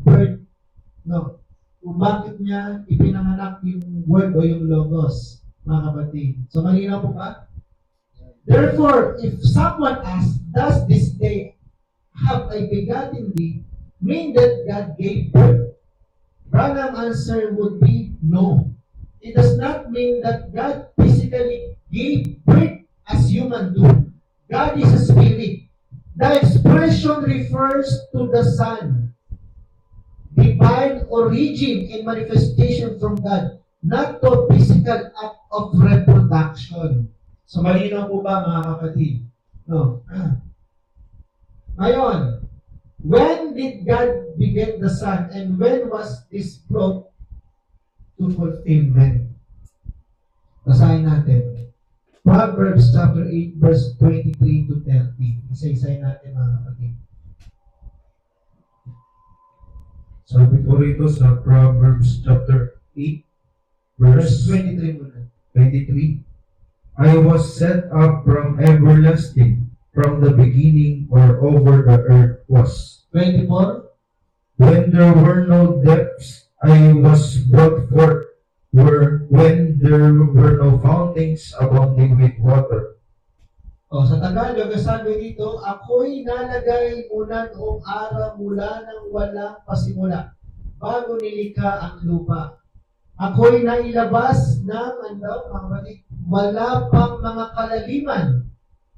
S4: birth. No. Kung bakit niya ipinanganak yung word o yung logos, mga kapatid. So, malinaw po ba? Therefore, if someone asks, does this day have I begotten thee, mean that God gave birth? Branham answer would be no. It does not mean that God physically gave birth as human do. God is a spirit. The expression refers to the Son, divine origin and manifestation from God, not to physical act of reproduction. So malinaw po ba mga kapatid? No. Ngayon, when did God beget the Son and when was this brought to fulfillment. Basahin natin. Proverbs chapter 8 verse 23 to 30. Isa-isahin natin mga kapatid.
S5: Sabi po rito sa Proverbs chapter 8,
S4: Verse
S5: verse
S4: 23 muna.
S5: 23. I was set up from everlasting, from the beginning or over the earth was.
S4: 24.
S5: When there were no depths, I was brought forth. When there were no fountains abounding with water.
S4: O, sa Tagalog, sabi dito, ako'y nalagay muna noong araw mula nang walang pasimula, bago nilikha ang lupa. Ako'y nailabas ng, wala pang mga kalaliman,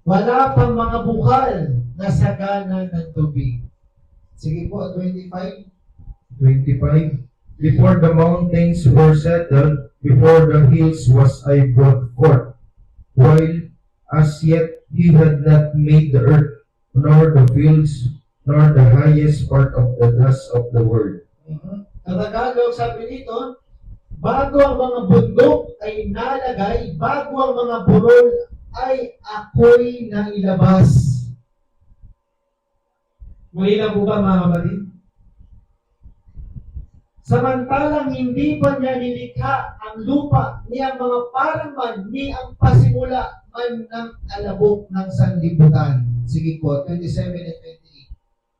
S4: wala pang mga bukal na sagana ng tubig. Sige po, 25.
S5: 25. Before the mountains were settled, before the hills was I brought forth, while as yet he had not made the earth, nor the fields, nor the highest part of the dust of the world.
S4: Sa Tagalog, sabi dito, bago ang mga bundok ay nalagay, bago ang mga burol ay ako'y nailabas. Malinaw po ba mga kapatid? Samantalang hindi pa niya nilikha ang lupa, ni ang mga paraman, ni ang pasimula man ng alabok ng sanlibutan. Sige po, 27 and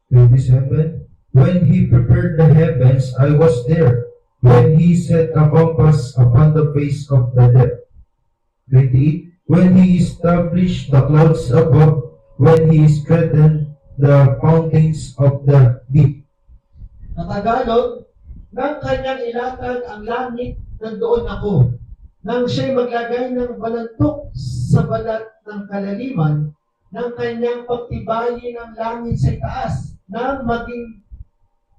S5: 27. When he prepared the heavens, I was there. When he set a compass upon the face of the depth. 28. When he established the clouds above, when he strengthened the fountains of the deep.
S4: 28. Sa Tagalog, nang kanyang ilatag ang langit, nandoon ako. Nang siya'y maglagay ng balantok sa balat ng kalaliman, ng kanyang pagtibayin ng langit sa taas, nang maging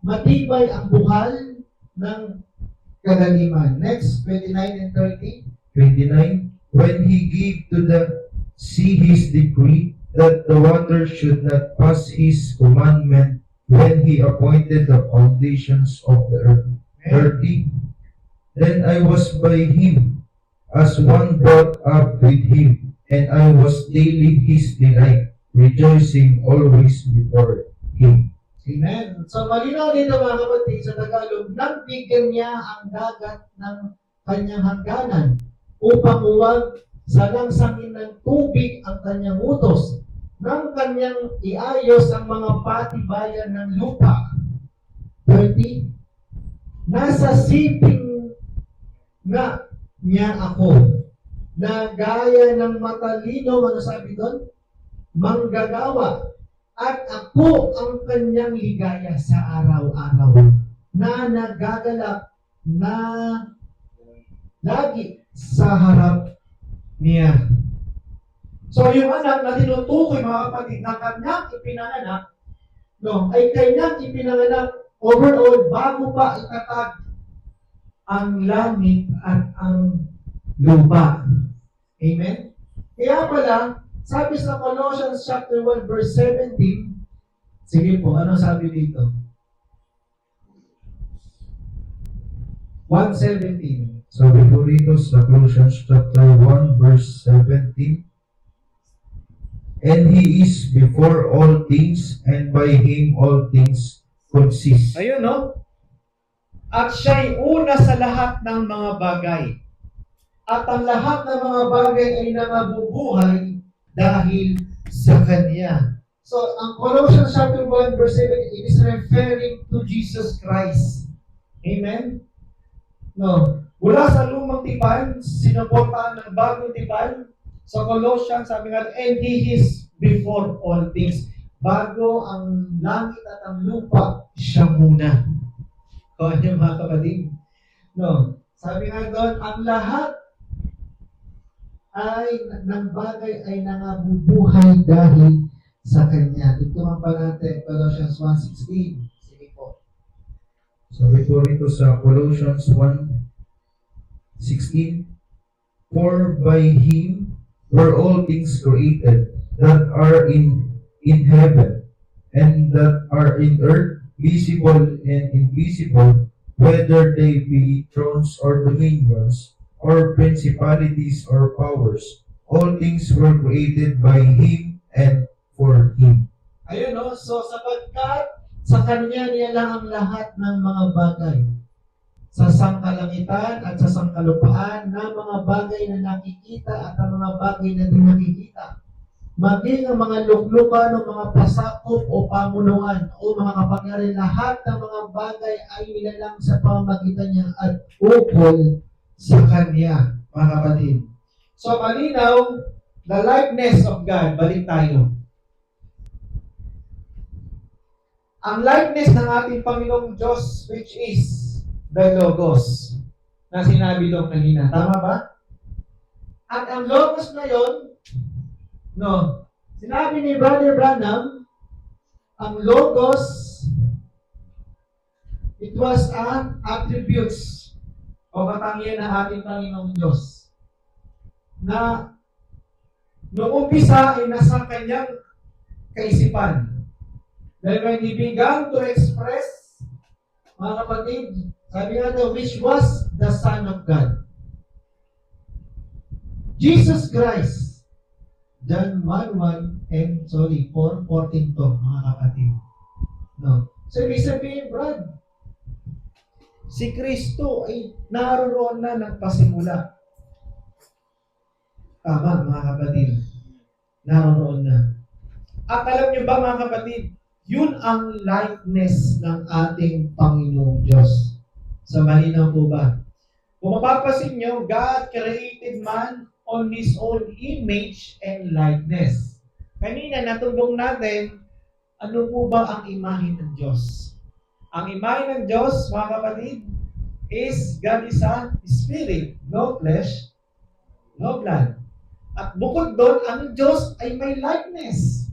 S4: matibay ang buhal ng kalaliman. Next, 29 and 30.
S5: 29. When he gave to the sea his decree, that the water should not pass his commandment, when he appointed the foundations of the earth. 30. Then I was by him, as one brought up with him, and I was daily his delight, rejoicing always before him.
S4: Amen. So malinaw dito mga kapatid sa Tagalog, nang bigyan niya ang dagat ng kanyang hangganan upang huwag salangsangin ng tubig ang kanyang utos, nang kanyang iayos ang mga patibayan ng lupa. 30. Nasa siping nga niya ako, na gaya ng matalino, ano sabi doon? Manggagawa. At ako ang kanyang ligaya sa araw-araw, na nagagalak na lagi sa harap niya. So yung anak na tinutukoy mga kapatid na kanyang ipinanganak, ay kanyang ipinanganak overall bago pa itatag ang langit at ang lupa. Amen? Kaya pala, sabi sa Colossians chapter 1 verse 17, sige po, ano sabi dito? 1:17.
S5: Sabi po rito sa Colossians chapter 1 verse 17, and he is before all things, and by him all things consist.
S1: Ayun, no? At siya'y una sa lahat ng mga bagay.
S4: At ang lahat ng mga bagay ay nangabubuhay dahil sa Kanya. So, ang Colossians chapter 1 verse 7, it is referring to Jesus Christ. Amen? No. Mula sa lumang tipan, sinuportahan ng bagong tipan. Sa Colossians, sabi nga, and He is before all things. Bago ang langit at ang lupa, siya muna. O, ano mga kapatid? No. Sabi nga doon, ang lahat ng bagay ay nangabubuhay dahil sa Kanya. Tutunan pa natin, Colossians 1:16. Sige po.
S5: Sabi po rito sa Colossians 1:16, for by him were all things created that are in heaven and that are in earth, visible and invisible, whether they be thrones or dominions, or principalities or powers. All things were created by Him and for Him.
S4: Ayun no, so sapagkat sa Kanya niya lang ang lahat ng mga bagay. Sa sangkalangitan at sa sangkalupaan na mga bagay na nakikita at ang mga bagay na di nakikita. Maging ang mga luklukan o mga pasakop o pamunuan o mga kapangyarihan, lahat ng mga bagay ay nilalang sa pamamagitan niya at ukol sa Kanya, mga kapatid. So malinaw, the likeness of God, balik tayo. Ang likeness ng ating Panginoong Diyos, which is the Logos, na sinabi doon kanina. Tama ba? At ang Logos na yon, no, sinabi ni Brother Branham, ang Logos, it was an attributes o katangian ng ating Panginoong Diyos na noong umpisa ay nasa kanyang kaisipan. Then when he began to express, mga kapatid, sabi nga daw, which was the Son of God. Jesus Christ, John 1:1 and 4:14 to, mga kapatid. No. So, ibig sabihin, Brad, si Kristo ay naroon na ng pasimula. Tama, mga kapatid. Naroon na. At alam niyo ba, mga kapatid, yun ang likeness ng ating Panginoong Diyos. So, malinaw po ba? Kung mapapasin nyo, God created man on His own image and likeness. Kanina, natulong natin, ano po ba ang imahe ng Diyos? Ang imahe ng Diyos, mga kapatid, is God is a spirit, no flesh, no blood. At bukod doon, ang Diyos ay may likeness.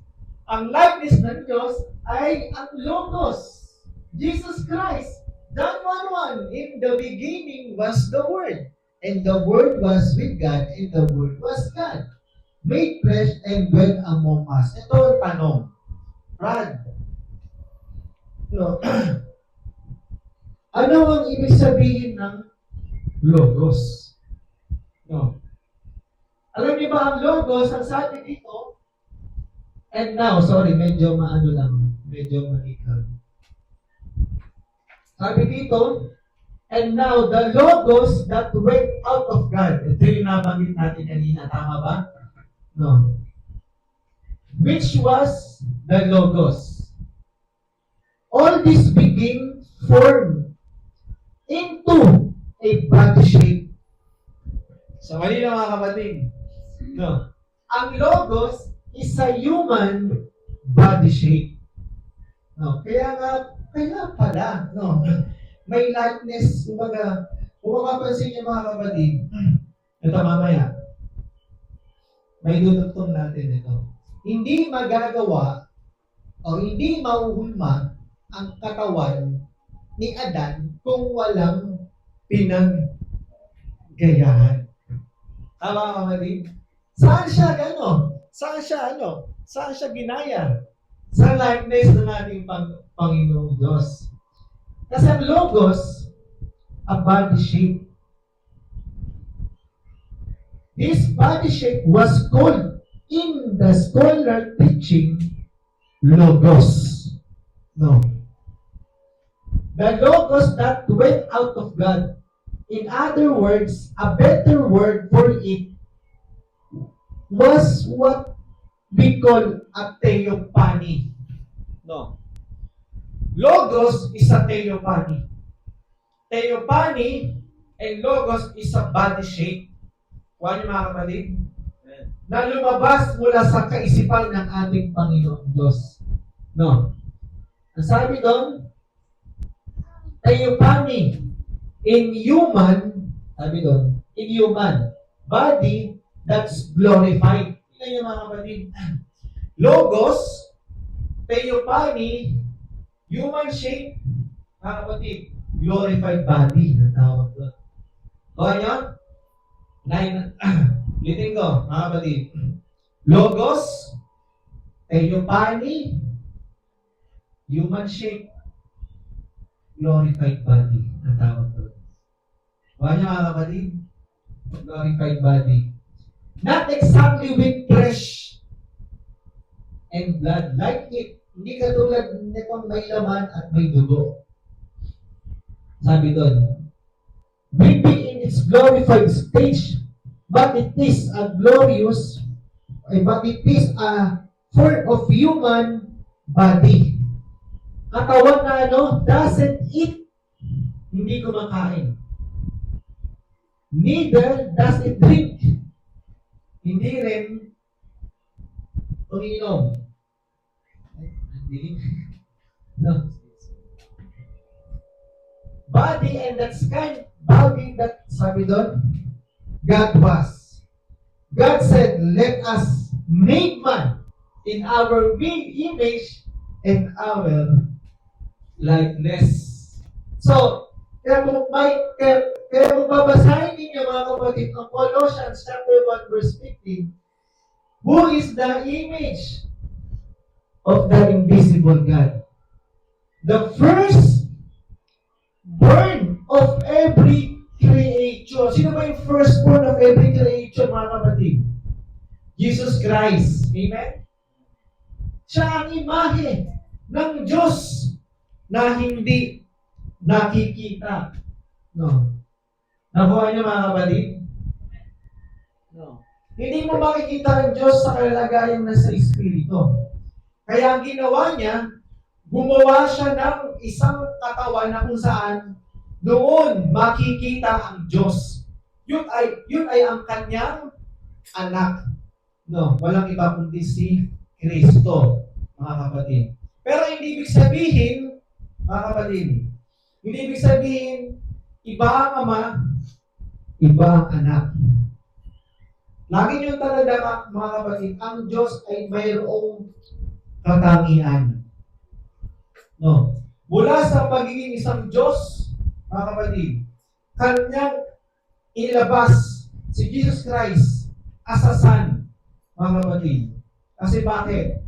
S4: Ang likeness ng Diyos ay ang Logos, Jesus Christ. John 1:1, in the beginning was the Word, and the Word was with God, and the Word was God, made flesh and dwelt among us. Ito ang tanong, Brad, no, ano ang ibig sabihin ng Logos? No. Alam niyo ba ang Logos, ang sabi dito, and now, sorry, medyo maano lang, medyo malikal. Sabi dito, and now the Logos that went out of God. Ito yung nabanggit natin kanina, tama ba? No. Which was the Logos. All this being formed into a body shape. So, mali na mga kapatid. No. Ang Logos is a human body shape. No. Kaya pala, no. May likeness, kumbaga, kung makapansin niyo mga kapatid, ito mamaya, may dudugtong natin ito. Hindi magagawa o hindi mauhulma ang katawan ni Adan kung walang pinaggayahan. Tama kapatid? Saan siya Saan siya ginaya? Sa likeness ng ating Panginoong Diyos. Kasi ang Logos, a body shape. This body shape was called in the scholar teaching Logos. No. The Logos that went out of God. In other words, a better word for it was what we call a theophany. No. Logos is a theophany. Theophany and Logos is a body shape. Kuha niyo mga kapatid? Na lumabas mula sa kaisipan ng ating Panginoong Diyos. No. Ang sabi doon, theophany in human, sabi doon, in human body that's glorified. Tingnan niyo mga kapatid. Logos, theophany, human shape, mga kapatid, glorified body, ang tawag doon. Kuha niyo? Ulitin ko, mga kapatid. Logos, theophany, human shape, glorified body ang tawag doon. Wala niyo mga kapatid? Glorified body. Not exactly with flesh and blood. Like it, hindi katulad nitong may laman at may dugo. Sabi doon, will be in its glorified stage, but it is a form of human body. Katawan na doesn't eat, hindi kumakain. Neither does it drink, hindi rin umiinom. No. Body, and that's kind body that, sabi doon, God was. God said, let us make man in our image and our likeness. So, kaya kung babasahin ninyo mga kapatid ang Colossians chapter 1 verse 15, who is the image of the invisible God? The first born of every creature. Sino ba yung firstborn of every creature, mga kapatid? Jesus Christ. Amen? Siya ang imahe ng Diyos na hindi nakikita. No. Nakuha niyo mga kapatid? No. Hindi mo makikita ang Diyos sa kalagayan na sa Espiritu. Kaya ang ginawa niya, gumawa siya ng isang katawan na kung saan doon makikita ang Diyos. Yun ay ang kanyang anak. No, walang iba kundi si Kristo, mga kapatid. Pero hindi ibig sabihin, mga kapatid, hindi ibig sabihin, iba ang ama, iba ang anak. Lagi niyong talaga, mga kapatid, ang Diyos ay mayroong katangian. No. Mula sa pagiging isang Diyos, mga kapatid, kanyang ilabas si Jesus Christ as a son, mga kapatid. Kasi bakit?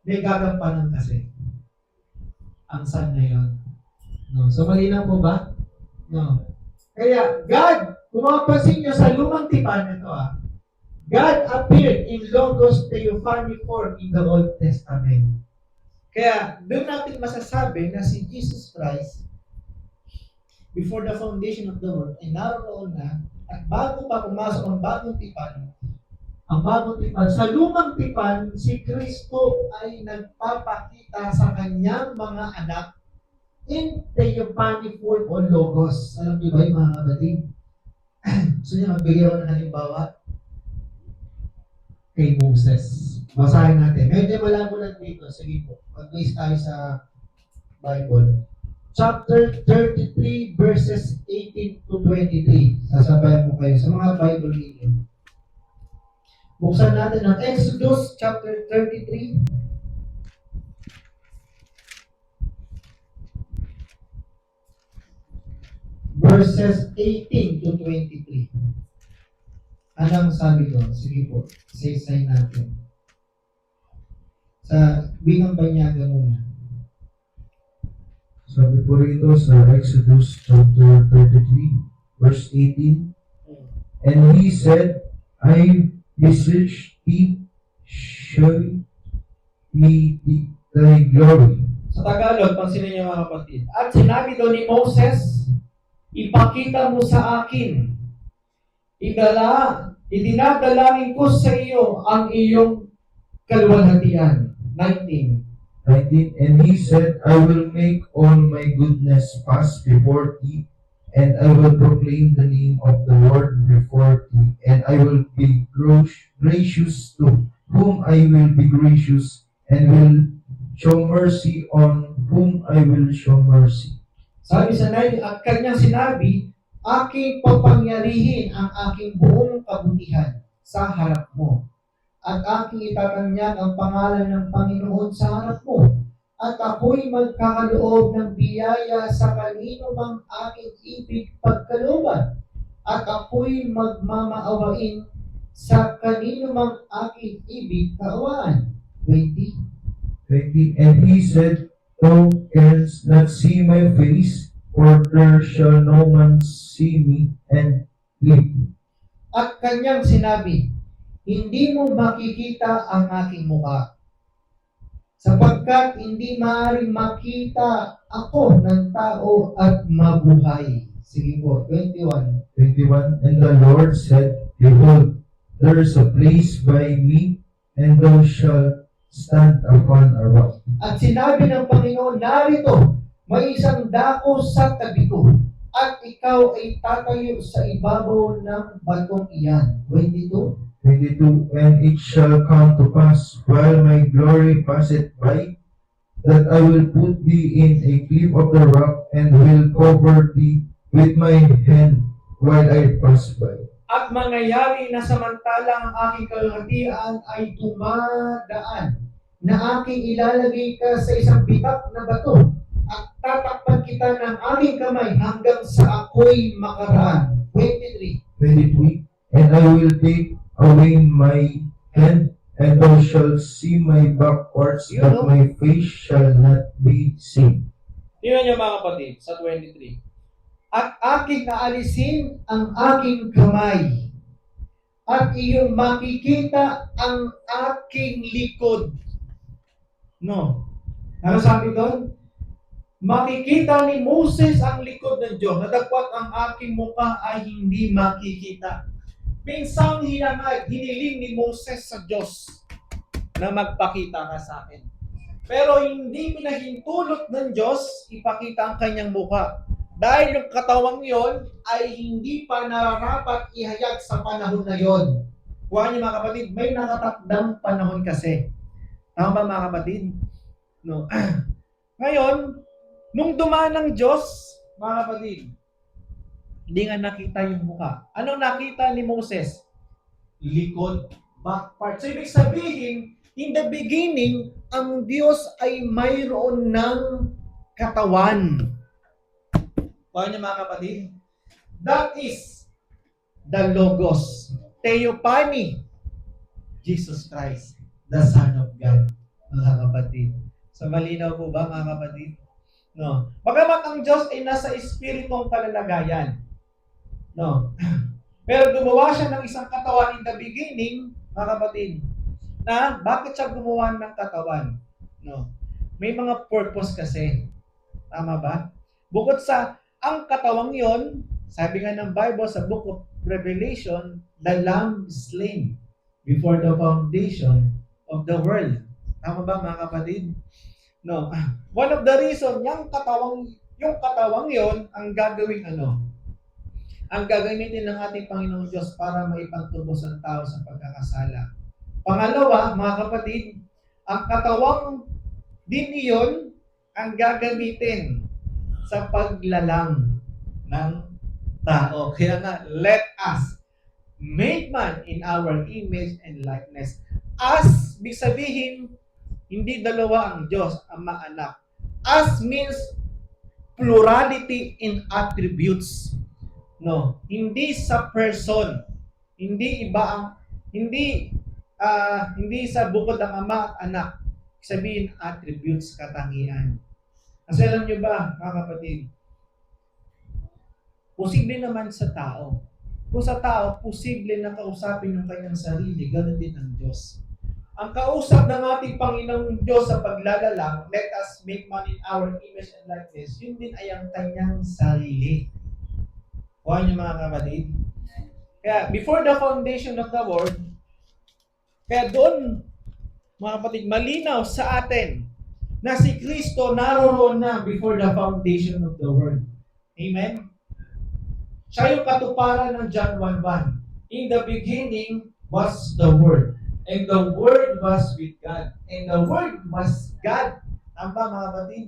S4: May gagampanan kasi ang son na yun. No. So, malinaw po ba? No. Kaya, God, kung mapapansin nyo sa lumang tipan ito, God appeared in Logos Theophany form in the Old Testament. Kaya, doon natin masasabi na si Jesus Christ, before the foundation of the world, ay naroon na, at bago pa pumasok ang bagong tipan, sa lumang tipan, si Kristo ay nagpapakita sa kanyang mga anak in Theophany form o Logos. Alam niyo ba yung mga kapatid? Gusto niyo magbigay ako ng halimbawa? Kay Moses. Basahin natin. Medyo malabo lang dito. Sige po. Mag-base tayo sa Bible. Chapter 33, verses 18 to 23. Sasabayan mo kayo sa mga Bible ninyo. Buksan natin ang Exodus chapter 33. Verses 18 to 23. Anong sabi doon? Sige po. Say natin. Sa Binang Banyaga muna.
S5: Sabi po rito sa Exodus chapter 33, verse 18, and he said, I beseech thee, show me thy glory.
S1: Sa Tagalog, pansinin niyo mga kapatid. At sinabi doon ni Moses, ipakita mo sa akin, idinadalangin ko sa iyo ang iyong kaluwalhatian. 19.
S5: And he said, I will make all my goodness pass before thee, and I will proclaim the name of the Lord before thee, and I will be gracious to whom I will be gracious, and will show mercy on whom I will show mercy.
S1: Sabi sa 9, at kanyang sinabi, aking papangyarihin ang aking buong kabutihan sa harap mo. At aking itatanyag ang pangalan ng Panginoon sa harap mo. At ako'y magkakaloob ng biyaya sa kanino mang aking ibig pagkalooban. At ako'y magmamaawain sa kanino mang aking ibig kaawaan. 20.
S5: And he said, Thou canst not see my face, for there shall no man see me and live.
S4: At kanyang sinabi, hindi mo makikita ang aking mukha, sapagkat hindi maaaring makita ako ng tao at mabuhay. Sige po, 21.
S5: 21. And the Lord said, Behold, there is a place by me, and thou shalt stand upon a rock.
S4: At sinabi ng Panginoon, narito, may isang dako sa tabi ko, at ikaw ay tatayo sa ibabaw ng batong iyan. 22.
S5: 22. And it shall come to pass, while my glory passeth by, that I will put thee in a cliff of the rock, and will cover thee with my hand while I pass by.
S4: At mangyayari na samantalang ang aking kalahatian ay tumadaan, na aking ilalagay ka sa isang bitak na bato, at tatakpan kita ng aking kamay hanggang sa ako'y makaraan. 23.
S5: 23. And I will take away my hand, and thou shalt see my back parts, but my face shall not be seen.
S1: Tingnan niyo mga kapatid, sa 23.
S4: At aking aalisin ang aking kamay, at iyong makikita ang aking likod. No. Ano sabi doon? Makikita ni Moses ang likod ng Diyos, nadagwat ang aking mukha ay hindi makikita. Minsang hiniling ni Moses sa Diyos na magpakita ka sa akin. Pero hindi pinahintulot ng Diyos ipakita ang kanyang mukha. Dahil yung katawang yon ay hindi pa nararapat ihayag sa panahon na yon. Kuha niyo mga kapatid, may nakatakdang panahon kasi. Tama ba mga kapatid? No. Ngayon, nung dumaan ng Diyos, mga kapatid, hindi nga nakita yung mukha. Anong nakita ni Moses? Likod, back part. So ibig sabihin, in the beginning, ang Diyos ay mayroon ng katawan. Paano niyo mga kapatid? That is the Logos. Theophany. Jesus Christ, the Son of God. Mga kapatid. So malinaw po ba mga kapatid? No. Bagamat ang Diyos ay nasa espiritong kalalagayan. No. Pero gumawa siya ng isang katawan in the beginning, mga kapatid. Na bakit siya gumawa ng katawan? No. May mga purpose kasi. Tama ba? Bukod sa ang katawang yon, sabi nga ng Bible sa Book of Revelation, the Lamb slain before the foundation of the world. Tama ba mga kapatid? No. One of the reason yung katawang yon ang gagawing ang gagamitin ng ating Panginoong Diyos para maipagtubos ang tao sa pagkakasala. Pangalawa, mga kapatid, ang katawang din iyon ang gagamitin sa paglalang ng tao. Kaya nga, let us make man in our image and likeness. As, ibig sabihin, hindi dalawa ang Diyos, Ama, Anak. As means plurality in attributes. No, hindi sa person. Hindi iba ang hindi sa bukod ang Ama at Anak. Sabihin attributes, katangian. Kasi alam nyo ba, mga kapatid, posible naman sa tao. Kung sa tao, posible na kausapin ng kanyang sarili, ganoon din ang Diyos. Ang kausap ng ating Panginoong Diyos sa paglalalang, let us make man in our image and likeness, yun din ay ang kanyang sarili. Kuha niyo mga kapatid. Kaya, before the foundation of the world, kaya doon, mga kapatid, malinaw sa atin na si Kristo naroon na before the foundation of the world. Amen? Siya yung katuparan ng John 1:1. In the beginning was the Word, and the Word was with God, and the Word was God. Tama mga kapatid?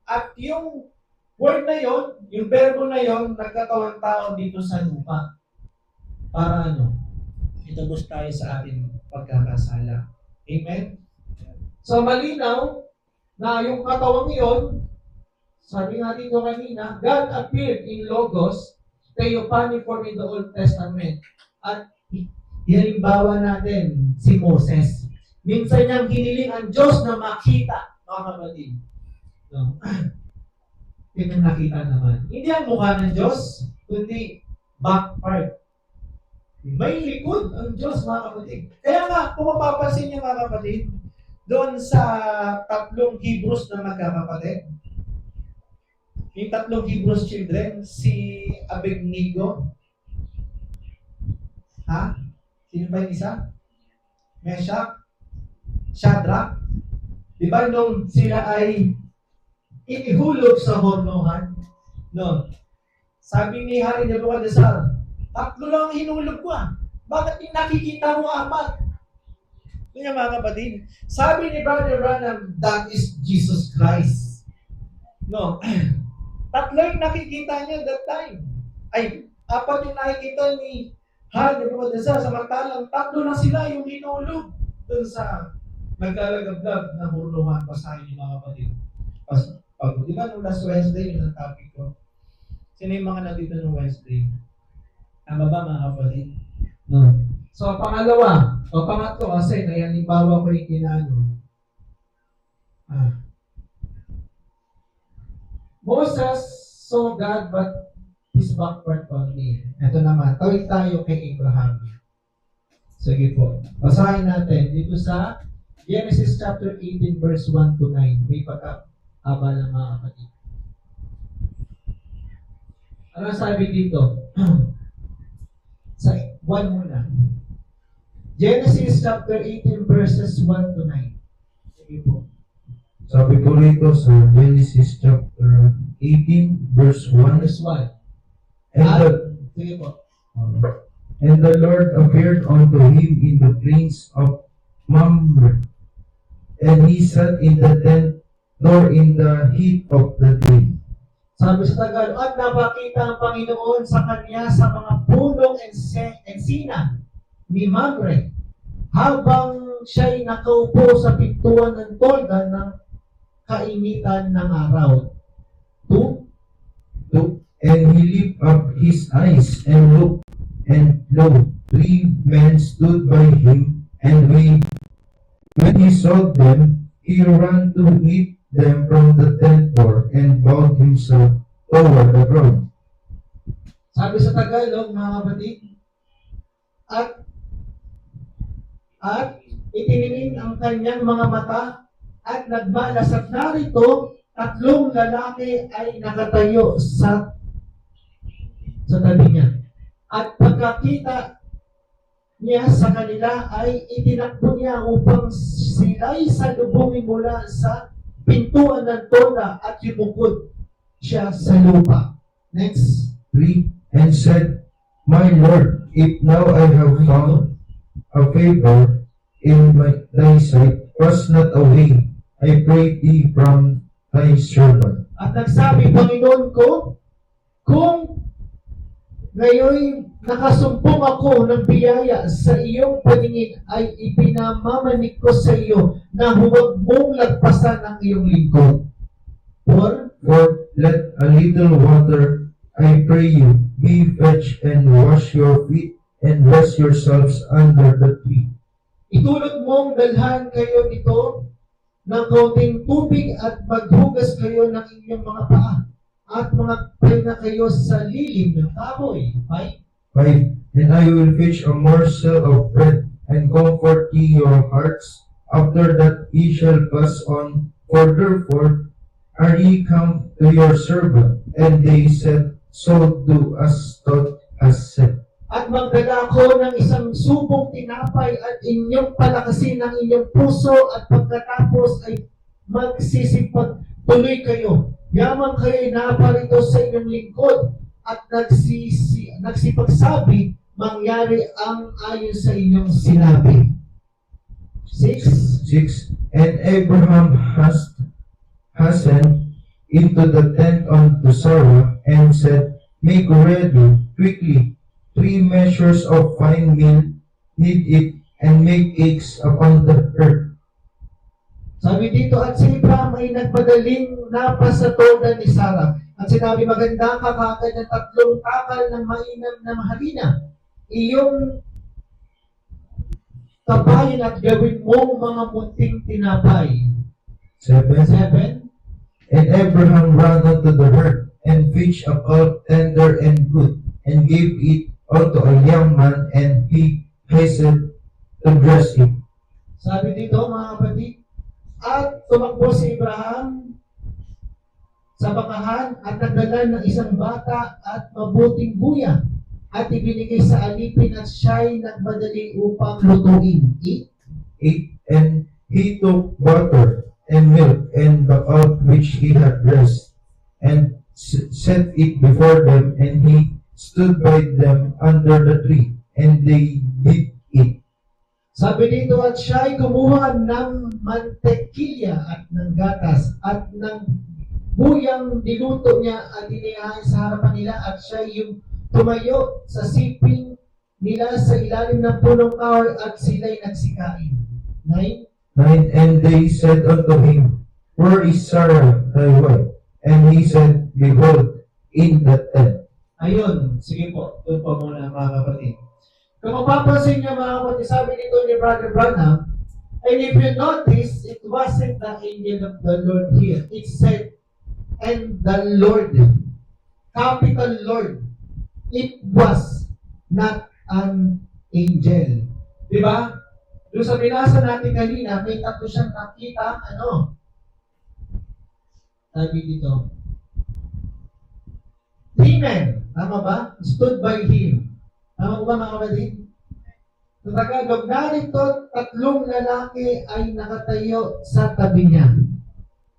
S4: At yung Word na yon, yung verbo na yon, nagkatawang tao dito sa lupa. Para itubos tayo sa ating pagkakasala. Amen? So malinaw na yung katawang yon, sabi nga dito kanina, God appeared in Logos, theophany form in the Old Testament. At halimbawa natin si Moses. Minsan niyang hiniling ang Diyos na makita, mga kapatid. No? Yun yung nakita naman. Hindi ang mukha ng Diyos, kundi back part. May likod ang Diyos, mga kapatid. Kaya nga, kung mapapansin niyo mga kapatid, doon sa tatlong Hebrews na magkakapatid, yung tatlong Hebrews children, si Abednego, sino ba yung isa? Meshach, Shadrach. Di ba nung sila ay inihulog sa hornohan? No. Sabi ni Hari Nebuchadnezzar, tatlo lang ang hinulog ko Bakit yung nakikita mo apat? Kaya mga kapatid, sabi ni Brother Branham, that is Jesus Christ. No. Tatlo yung nakikita niya that time. Ay, apat yung nakikita ni Hari Nebuchadnezzar, samantalang tatlo na sila yung hinulog dun sa naglalagablag na hurluhan. Basahin niyo mga kapatid. Di ba nung last Wednesday, yun ang topic ko? Sino yung mga nandito nung Wednesday? Tama ba mga kapatid? No. So, pangatlo kasi, nayalimbawa ko yung kinano. Moses saw God but his backward only. Ito naman, tawid tayo kay Abraham. Sige po. Basahin natin dito sa Genesis chapter 18 verse 1 to 9. May pagkakaba ng mga kapatid. Ano sabi dito? Sa 1 muna. Genesis chapter 18 verses 1 to 9. Sige po.
S5: Sabi ko rito sa Genesis chapter 18 verse 1.
S4: Verse 1. Sige po.
S5: And the Lord appeared unto him in the plains of Mamre, and he sat in the tent door in the heat of the day.
S4: Sabi sa Tagalog, at napakita ang Panginoon sa kanya sa mga punong ensina ni Mamre, habang siya'y nakaupo sa pintuan ng tolda ng kainitan ng araw. 2.
S5: And he lifted up his eyes and looked, and lo, 3 men stood by him, and when he saw them, he ran to meet them from the tent door and bowed himself toward the ground.
S4: Sabi sa Tagalog, mga kapatid, at itiningin ang kanyang mga mata at nagmalas at narito, 3 lalaki ay nakatayo sa tabi niya. At pagkakita niya sa kanila ay itinakbo niya upang sila'y salubungin mula sa pintuan ng tolda at yumukod siya sa lupa. Next.
S5: 3. And said, My Lord, if now I have found a favor in thy sight, pass not away, I pray thee, from thy servant.
S4: At nagsabi, Panginoon ko, kung ngayon nakasumpong ako ng biyaya sa iyong paningin, ay ipinamamanig ko sa iyo na huwag mong lagpasan ang iyong lingkod. For
S5: let a little water, I pray you, be fetched and wash your feet and rest yourselves under the tree.
S4: itulot mong dalhan kayo nito ng kaunting tubig at maghugas kayo ng inyong mga paa at mga pahinga kayo sa lilim ng kahoy.
S5: 5. And I will fetch a morsel of bread and comfort ye your hearts. After that ye shall pass on. For therefore are ye come to your servant. And they said, So do as thou hast said.
S4: At magdala ko ng isang subong tinapay at inyong palakasin ang inyong puso at pagkatapos ay magsisipag tuloy kayo. Yaman kayo'y naparito sa inyong lingkod at nagsipagsabi, mangyari ang ayon sa inyong sinabi. 6.
S5: 6. And Abraham hastened into the tent unto Sarah and said, Make ready quickly 3 measures of fine meal, knead it, and make cakes upon the earth.
S4: Sabi dito, at si Abraham ay nagpadaling napa sa tolda ni Sarah. At sinabi, maganda kakakay ng 3 takal ng mainam na mahalina. Iyong tabayin at gawin mong mga munting tinapay.
S5: 7.
S4: 7.
S5: And Abraham ran unto the herd, and fetched a colt tender and good, and gave it unto a young man, and he hastened to dress it.
S4: Sabi dito mga kapatid, at tumakbo si Abraham sa bakahan at nagdala ng isang bata at mabuting buya at ibinigay sa alipin at siya'y nagmadali upang lutuin.
S5: And he took butter and milk and the colt which he had dressed, and set it before them, and he stood by them under the tree, and they did eat.
S4: Sabi dito, at siya'y kumuha ng mantekilya at ng gatas at ng buyang niluto niya at inihain sa harapan nila, at siya yung tumayo sa siping nila sa ilalim ng punong kahoy at sila'y nagsikain. 9.
S5: And they said unto him, Where is Sarah thy wife? And he said, Behold, in the tent.
S4: Ayun, sige po, doon po muna mga kapatid. Kung mapapansin niyo mga kapatid, sabi nito ni Brother Branham, and if you notice, it wasn't the angel of the Lord here. It said, and the Lord, capital Lord. It was not an angel. Diba? Doon sa binasa natin kanina, may tatlo siyang nakita, sabi dito, Amen. Tama ba? Stood by him. Tama ba mga kapatid? Sa Tagalog, narito tatlong lalaki ay nakatayo sa tabi niya.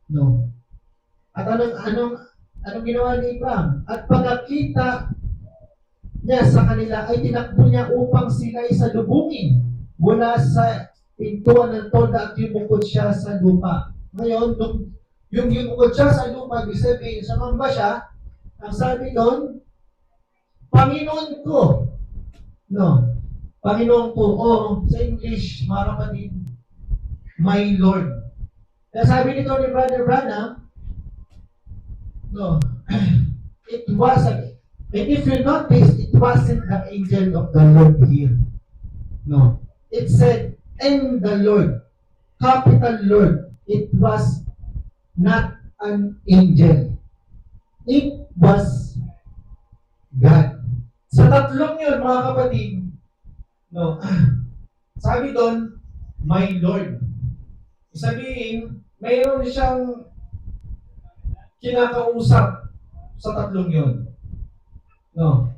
S4: No. At anong ginawa ni Abraham? At pagkakita niya sa kanila ay tinakbo niya upang sila ay salubungin mula sa pintuan ng tolda at yumukod siya sa lupa. Ngayon, yung yumukod siya sa lupa, ibig sabihin, sumamba siya, ang sabi doon, Panginoon ko. No. Panginoon ko. O, sa English, mga kapatid, my Lord. Kaya sabi nito ni Brother Branham, no, it wasn't, and if you notice, it wasn't the angel of the Lord here. No. It said, and the Lord, capital Lord. It was not an angel. It was God. Sa tatlong yun, mga kapatid, no, sabi doon, my Lord. Sabihin, mayroon siyang kinakausap sa tatlong yun. No,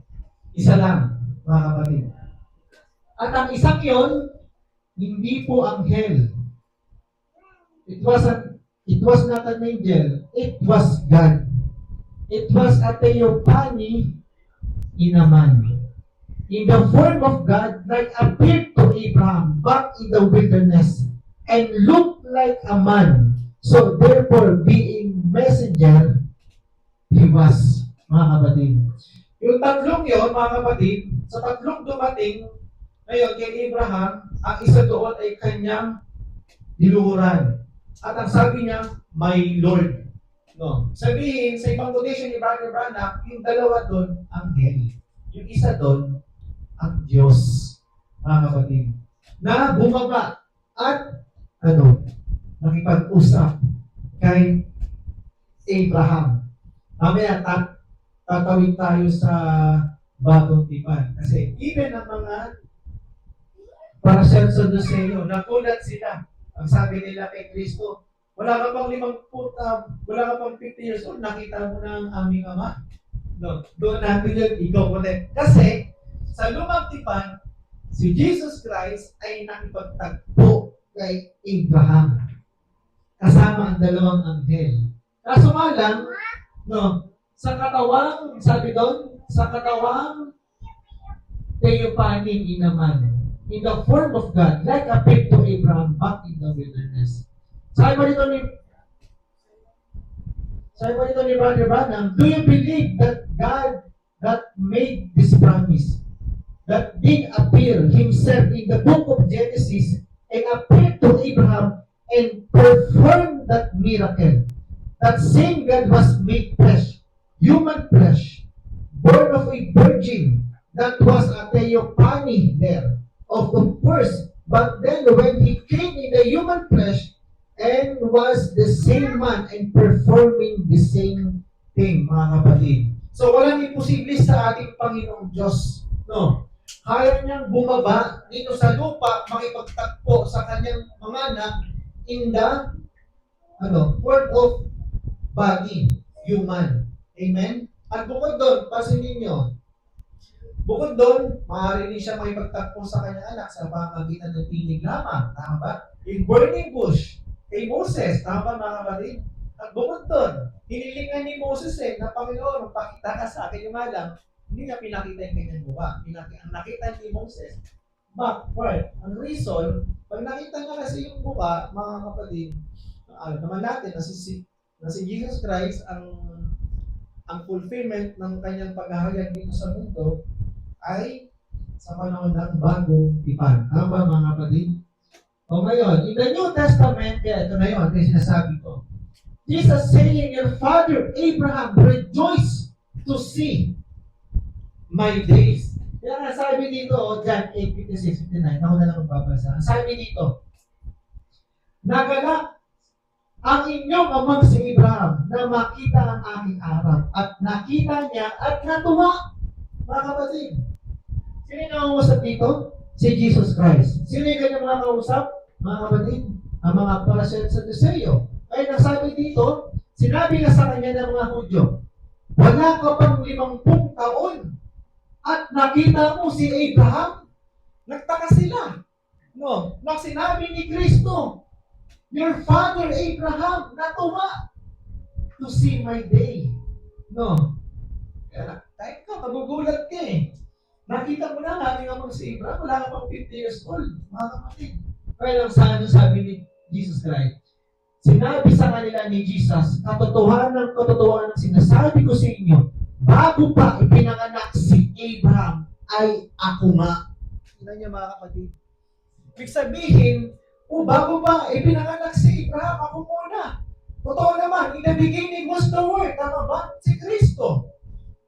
S4: isa lang, mga kapatid. At ang isang yun, hindi po anghel. It was not an angel. It was God. It was a theophany in a man. In the form of God, like appeared to Abraham back in the wilderness and looked like a man. So therefore, being messenger, he was, mga kapatid. Yung tatlong yun, mga kapatid, sa tatlong dumating ngayon kay Abraham, ang isa doon ay kanyang diluhuran. At ang sabi niya, my Lord. No. Sabihin, sa ibang quotation ni Brother Branham, yung dalawa doon, anghel. Yung isa doon, ang Diyos, mga kapatid. Na bumaba at, nakipag-usap kay Abraham. Mamaya, tatawid tayo sa bagong tipan. Kasi, even ang mga Paracelso-Duceo, nakulat sila. Ang sabi nila kay Kristo, wala ka pang 50 years old, nakita mo na ang aming ama. No, doon natin yun, ikaw ulit. Kasi, sa lumang tipan, si Jesus Christ ay nakipagtagpo kay Abraham. Kasama ang dalawang anghel. Kaso nga lang, no, sa katawang, sabi doon, sa katawang theophany naman, in the form of God, like appeared to Abraham back in the wilderness. Sabi mo dito ni Brother Branham, do you believe that God that made this promise, that did appear himself in the book of Genesis and appeared to Abraham and performed that miracle? That same God was made flesh, human flesh, born of a virgin. That was a theophany there, of course. But then when he came in the human flesh, and was the same man and performing the same thing, mga kapatid. So, walang imposible sa ating Panginoong Diyos. No? Kaya niyang bumaba dito sa lupa, makipagtagpo sa kanyang mga anak in the form of body, human. Amen? At bukod doon, pasin ninyo, bukod doon, maaari din siya makipagtagpo sa kanyang anak sa pamamagitan ng tinig lamang. Tama ba? In burning bush, kay Moses. Tama ba, mga kapatid? At bukod doon, hinilingan ni Moses na Panginoon, pakita ka sa akin yung alam, hindi niya pinakita yung kanyang mukha. Ang nakita ni Moses, backward. Ang reason, pag nakita niya kasi yung mukha, mga kapatid, alam naman natin na si Jesus Christ ang fulfillment ng kanyang paghahayag dito sa mundo ay sa panahon ng bagong tipan. Tama ba, mga kapatid? O ngayon, in the New Testament, kaya ito na yun, ito yung sinasabi ko. Jesus saying, your father Abraham rejoiced to see my days. Kaya nga sabi dito, John 8:56-59, ako na lang magbabasa. Sabi dito, nagalak ang inyong amang si Abraham na makita ang aking araw. At nakita niya at natuwa. Mga kapatid, sino yung nangungusap dito? Si Jesus Christ. Sino yung kanyang mga kausap? Mga kapatid, ang mga Pariseo sa Saduseo. Kaya nasabi dito, sinabi na sa kanya ng mga Hudyo, wala ka pang 50 taon at nakita mo si Abraham? Nagtaka sila. No, nang sinabi ni Kristo, your father Abraham natuwa to see my day. No. Kaya kahit ka, magugulat ka eh. Nakita mo na namin amang si Abraham, wala ka pang 50 years old. Mga kapatid. Kaya lang sa ano sabi ni Jesus Christ, sinabi sa kanila ni Jesus, katotohanan sinasabi ko sa inyo, bago pa ipinanganak si Abraham, ay ako nga. Tingnan niyo mga kapatid. Ibig sabihin, bago pa ipinanganak si Abraham, ako muna. Totoo naman, in the beginning was the Word. Tama ba? Si Kristo.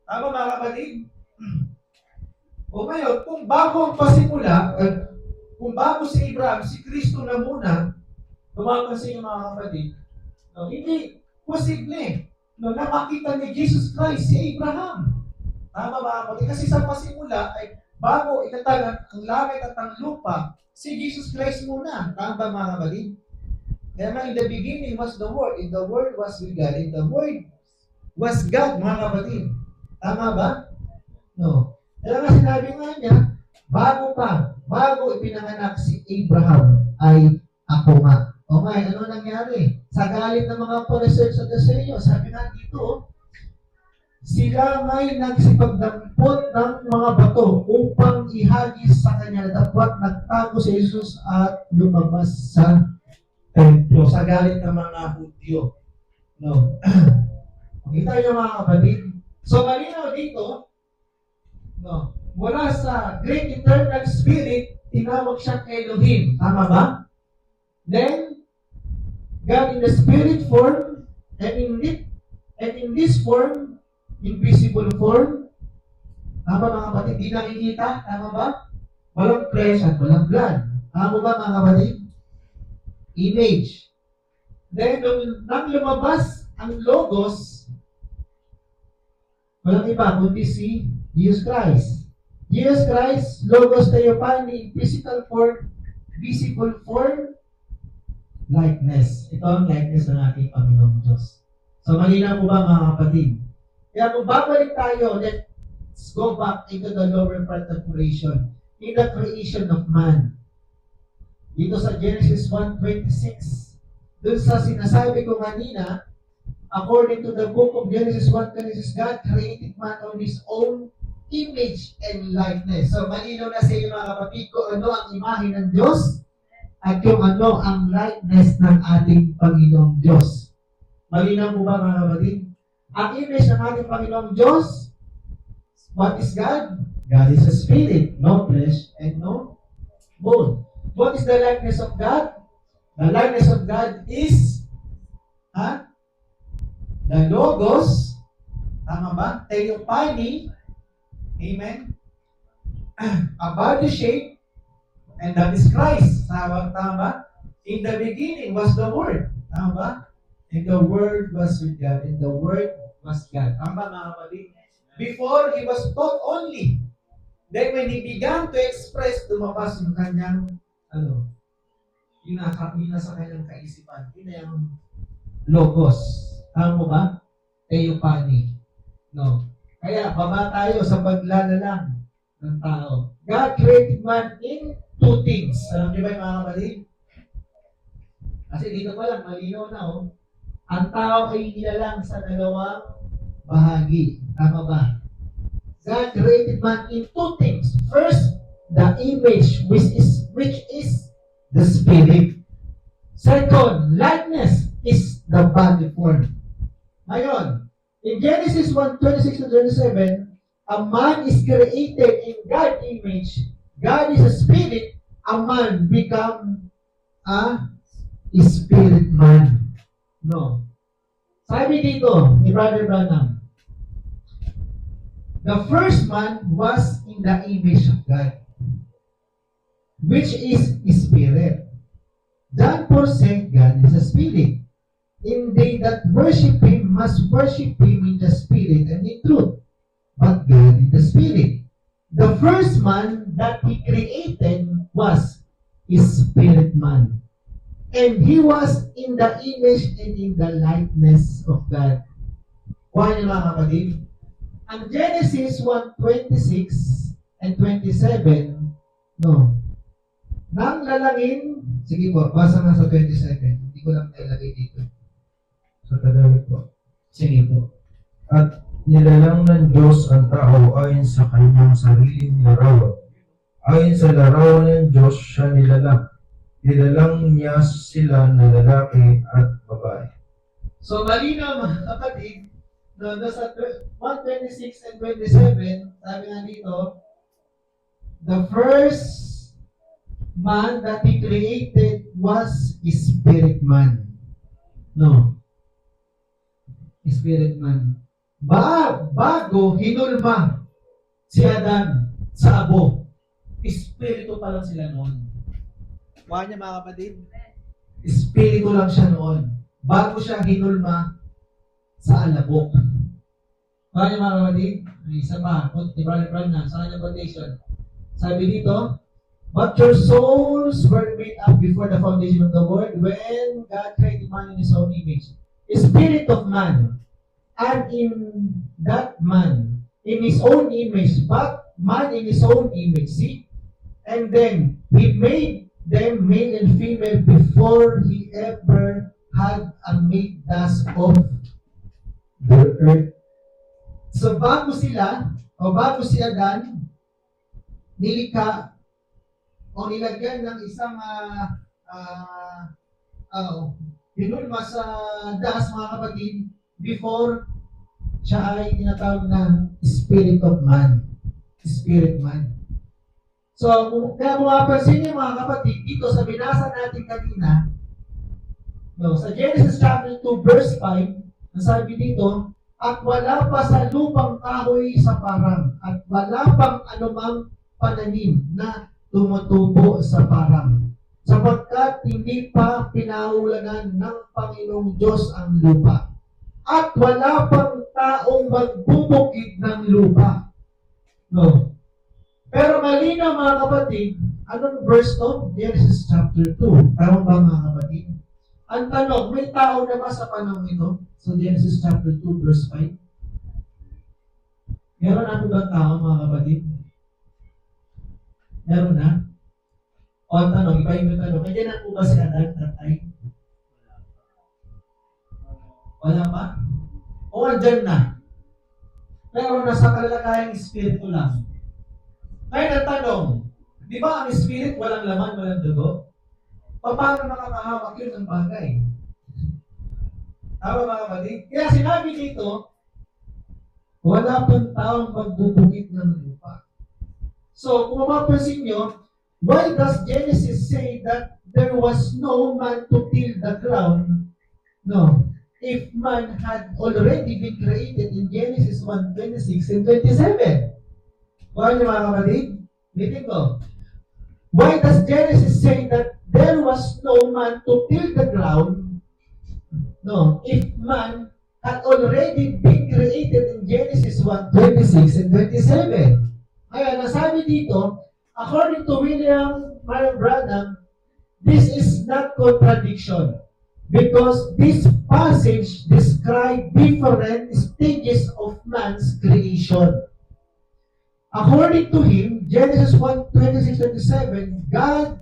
S4: Tama mga kapatid? O ngayon, kung bago ang pasimula, kung bago si Abraham, si Kristo na muna, tumapansin yung mga kapatid, no, hindi posible na makita ni Jesus Christ si Abraham. Tama mga kapatid? Kasi sa pasimula ay bago itatag ang langit at ang lupa, si Jesus Christ muna. Tama ba mga kapatid? Kaya nga, in the beginning was the Word, and the Word was with God, and the Word was God, mga kapatid. Tama ba? No. Kaya nga sinabi nga niya, bago ipinanganak si Abraham, ay ako nga. O nga, ano nangyari? Sa galit ng mga Pariseo sa Saduseo, sabi nga dito, sila nga'y nagsipagdampot ng mga bato upang ihagis sa kanya. Dapat nagtago si Jesus at lumabas sa templo sa galit ng mga Hudyo. No. Kita niyo mga kapatid. So malinaw dito, no, mula sa Great Eternal Spirit, tinawag siyang Elohim. Tama ba? Then, God in the spirit form, and in this form, invisible form, tama mga kapatid, di nakikita, tama ba? Walang flesh at walang blood. Tama ba mga kapatid? Image. Then, nang lumabas ang Logos, walang iba, kundi si Jesus Christ. Jesus Christ, Logos Theophany, physical form, visible form, likeness. Ito ang likeness ng ating Panginoong Diyos. So, malinaw po ba mga kapatid? Kaya kung babalik tayo, let's go back into the lower part of creation. In the creation of man. Dito sa Genesis 1:26, dun sa sinasabi ko kanina, according to the book of Genesis 1:26, God created man on His own image and likeness. So, malinaw na sa iyo mga kapatid ko, ano ang imahe ng Diyos? At yung ano ang likeness ng ating Panginoong Diyos. Malinaw po ba mga kapatid? Ang image ng ating Panginoong Diyos, what is God? God is a spirit, no flesh and no bone. What is the likeness of God? The likeness of God is the Logos, tama ba? Theophany, amen? A body shape, and that is Christ. Tama ba? In the beginning was the Word. Tama ba? And the Word was with God. And the Word was God. Tama ba mga kapatid? Before, He was taught only. Then when He began to express, lumabas yung kanyang, yun na sa kanyang kaisipan. Yun na yung logos. Tama ba? Theophany. No. Kaya, baba tayo sa paglalalang ng tao. God created man in two things. Alam niyo ba yung mga kapatid? Kasi dito pa lang, malinaw na ang tao ay nilalang sa dalawang bahagi. Tama ba? God created man in two things. First, the image, which is the spirit. Second, likeness is the body form. Ngayon, in Genesis 1:26-27, a man is created in God's image. God is a spirit. A man become a spirit man. No. Sabi dito ni Brother Branham, the first man was in the image of God, which is spirit. John 4 said God is a spirit. And they that worship Him must worship Him in the spirit and in truth. But God is the spirit. The first man that He created was spirit man. And he was in the image and in the likeness of God. Kuha niyo mga kapatid. Ang Genesis 1:26 and 27, nang lalangin, sige po, basa nga sa 27. Hindi ko lang nailagay dito.
S5: Sa Tagalog po.
S4: Sige po.
S5: At nilalang ng Diyos ang tao ayon sa kanyang sariling larawan. Ayon sa larawan ng Diyos siya nilalang. Nilalang niya sila na lalaki at babae.
S4: So malinaw mga kapatid, sa 1:26 and 27, sabi nga dito, the first man that He created was spirit man. No. Spirit man. Bago hinulma si Adan sa abo, espiritu pa lang sila noon.
S3: Kuha niya mga kapatid.
S4: Espiritu lang siya noon. Bago siya hinulma sa alabok. Kuha niya mga kapatid, may isa pa, di ba na, sa kanyang quotation. Sabi dito, but your souls were made up before the foundation of the world when God created man in His own image. Spirit of man, and in that man, in his own image, but man in his own image, see? And then, He made them male and female before He ever had a made dust of the earth. So, bago sila, o bago si Adan, nilikha, o nilagyan ng isang hinulma sa dust, mga kapatid, before siya ay tinatawag na spirit of man. Spirit man. So, kaya mapapansin niyo mga kapatid, dito sa binasa natin kanina, sa Genesis chapter 2 verse 5, ang sabi dito, at wala pa sa lupang kahoy sa parang, at wala pang anumang pananim na tumutubo sa parang, sapagkat hindi pa pinahulagan ng Panginoong Diyos ang lupa. At wala pang taong magbubukid ng lupa. No. Pero malinaw mga kapatid, anong verse to? Genesis chapter 2. Tama ba mga kapatid? Ang tanong, may tao na ba sa panahon ito? So Genesis chapter 2 verse 5. Meron na ba tao mga kapatid? Meron na? O ang tanong, iba yung tanong, kaya na po ba si Adan at ay? Wala pa? O andyan na? Pero nasa kalalakayang espiritu lang. Kaya ang tanong, di ba ang spirit walang laman, walang dugo? Paano nakakahawak yun ng bagay? Tama mga kapatid? Kaya sinabi dito, wala pang taong magbubukit ng lupa. So, kung mapapansin nyo, why does Genesis say that there was no man to till the ground? No. If man had already been created in Genesis 1:26 and 27. Why niyo mga kapatid? Litin ko. Why does Genesis say that there was no man to till the ground, no, if man had already been created in Genesis 1:26 and 27. Kaya nasabi dito, according to William Marion Branham, this is not contradiction because this passage describes different stages of man's creation. According to him, Genesis 1:26-27, God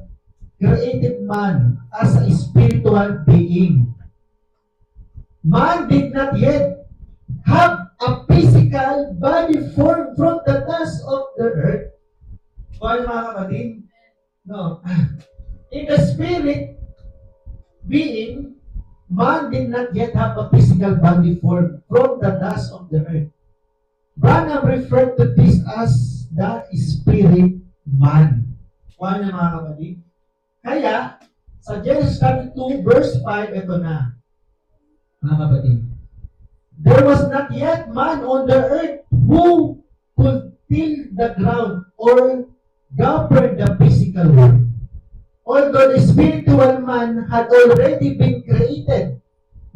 S4: created man as a spiritual being. Man did not yet have a physical body formed from the dust of the earth. Kaya mga kapatid, no. In the spirit being, man did not yet have a physical body formed from the dust of the earth. Branham referred to this as the spirit man. Kaya mga kapatid. Kaya, sa Genesis 2 verse 5, ito na. Mga kapatid. There was not yet man on the earth who could till the ground or govern the physical world. Although the spiritual man had already been created,